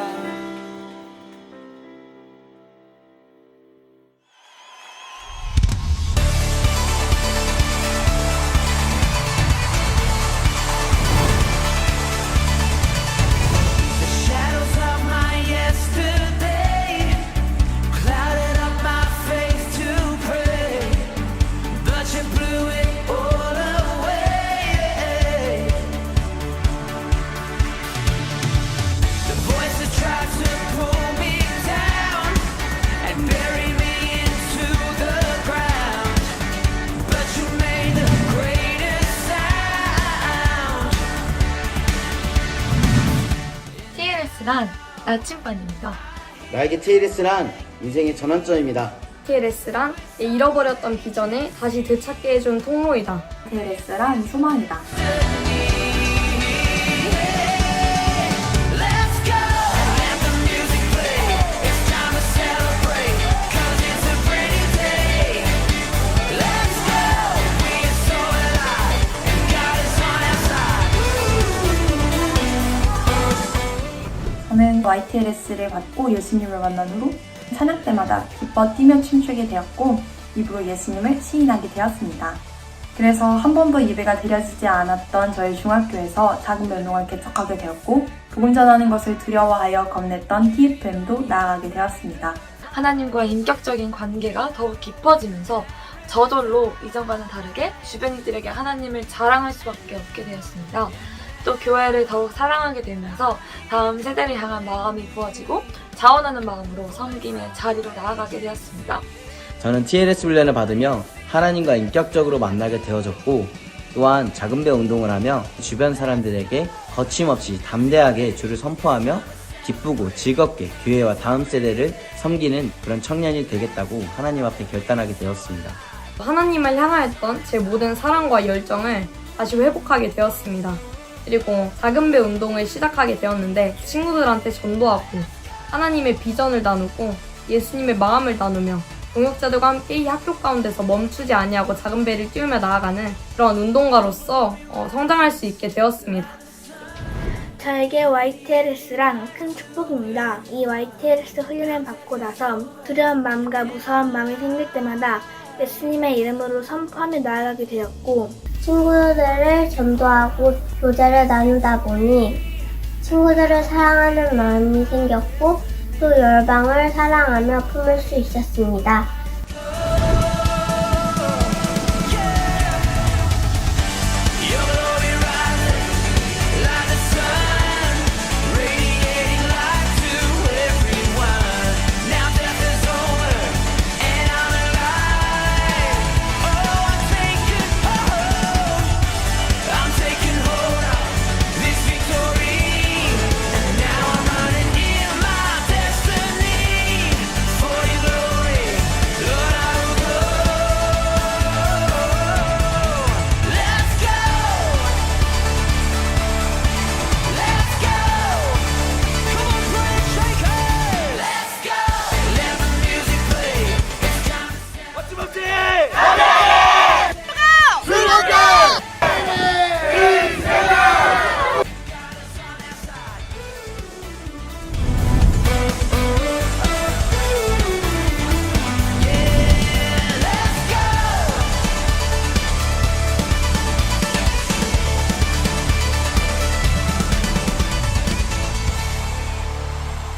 [SPEAKER 4] TLS란 나침반입니다.
[SPEAKER 5] 나에게 TLS란 인생의 전환점입니다.
[SPEAKER 6] TLS란 잃어버렸던 비전을 다시 되찾게 해준 통로이다.
[SPEAKER 4] TLS란 소망이다.
[SPEAKER 7] 저는 YTLS를 받고 예수님을 만난 후 찬양 때마다 기뻐 뛰며 춤추게 되었고 입으로 예수님을 시인하게 되었습니다. 그래서 한 번도 예배가 드려지지 않았던 저희 중학교에서 작은 면동을 개척하게 되었고 복음 전하는 것을 두려워하여 겁냈던 TFM도 나아가게 되었습니다.
[SPEAKER 6] 하나님과의 인격적인 관계가 더욱 깊어지면서 저절로 이전과는 다르게 주변 이들에게 하나님을 자랑할 수밖에 없게 되었습니다. 또 교회를 더욱 사랑하게 되면서 다음 세대를 향한 마음이 부어지고 자원하는 마음으로 섬김의 자리로 나아가게 되었습니다.
[SPEAKER 5] 저는 TLS 훈련을 받으며 하나님과 인격적으로 만나게 되어졌고 또한 작은 배 운동을 하며 주변 사람들에게 거침없이 담대하게 주를 선포하며 기쁘고 즐겁게 교회와 다음 세대를 섬기는 그런 청년이 되겠다고 하나님 앞에 결단하게 되었습니다.
[SPEAKER 6] 하나님을 향하였던 제 모든 사랑과 열정을 다시 회복하게 되었습니다. 그리고 작은 배 운동을 시작하게 되었는데 친구들한테 전도하고 하나님의 비전을 나누고 예수님의 마음을 나누며 동역자들과 함께 이 학교 가운데서 멈추지 아니하고 작은 배를 띄우며 나아가는 그런 운동가로서 성장할 수 있게 되었습니다.
[SPEAKER 8] 저에게 YTLS란 큰 축복입니다. 이 YTLS 훈련을 받고 나서 두려운 마음과 무서운 마음이 생길 때마다 예수님의 이름으로 선포하며 나아가게 되었고
[SPEAKER 9] 친구들을 전도하고 교제를 나누다 보니 친구들을 사랑하는 마음이 생겼고 또 열방을 사랑하며 품을 수 있었습니다.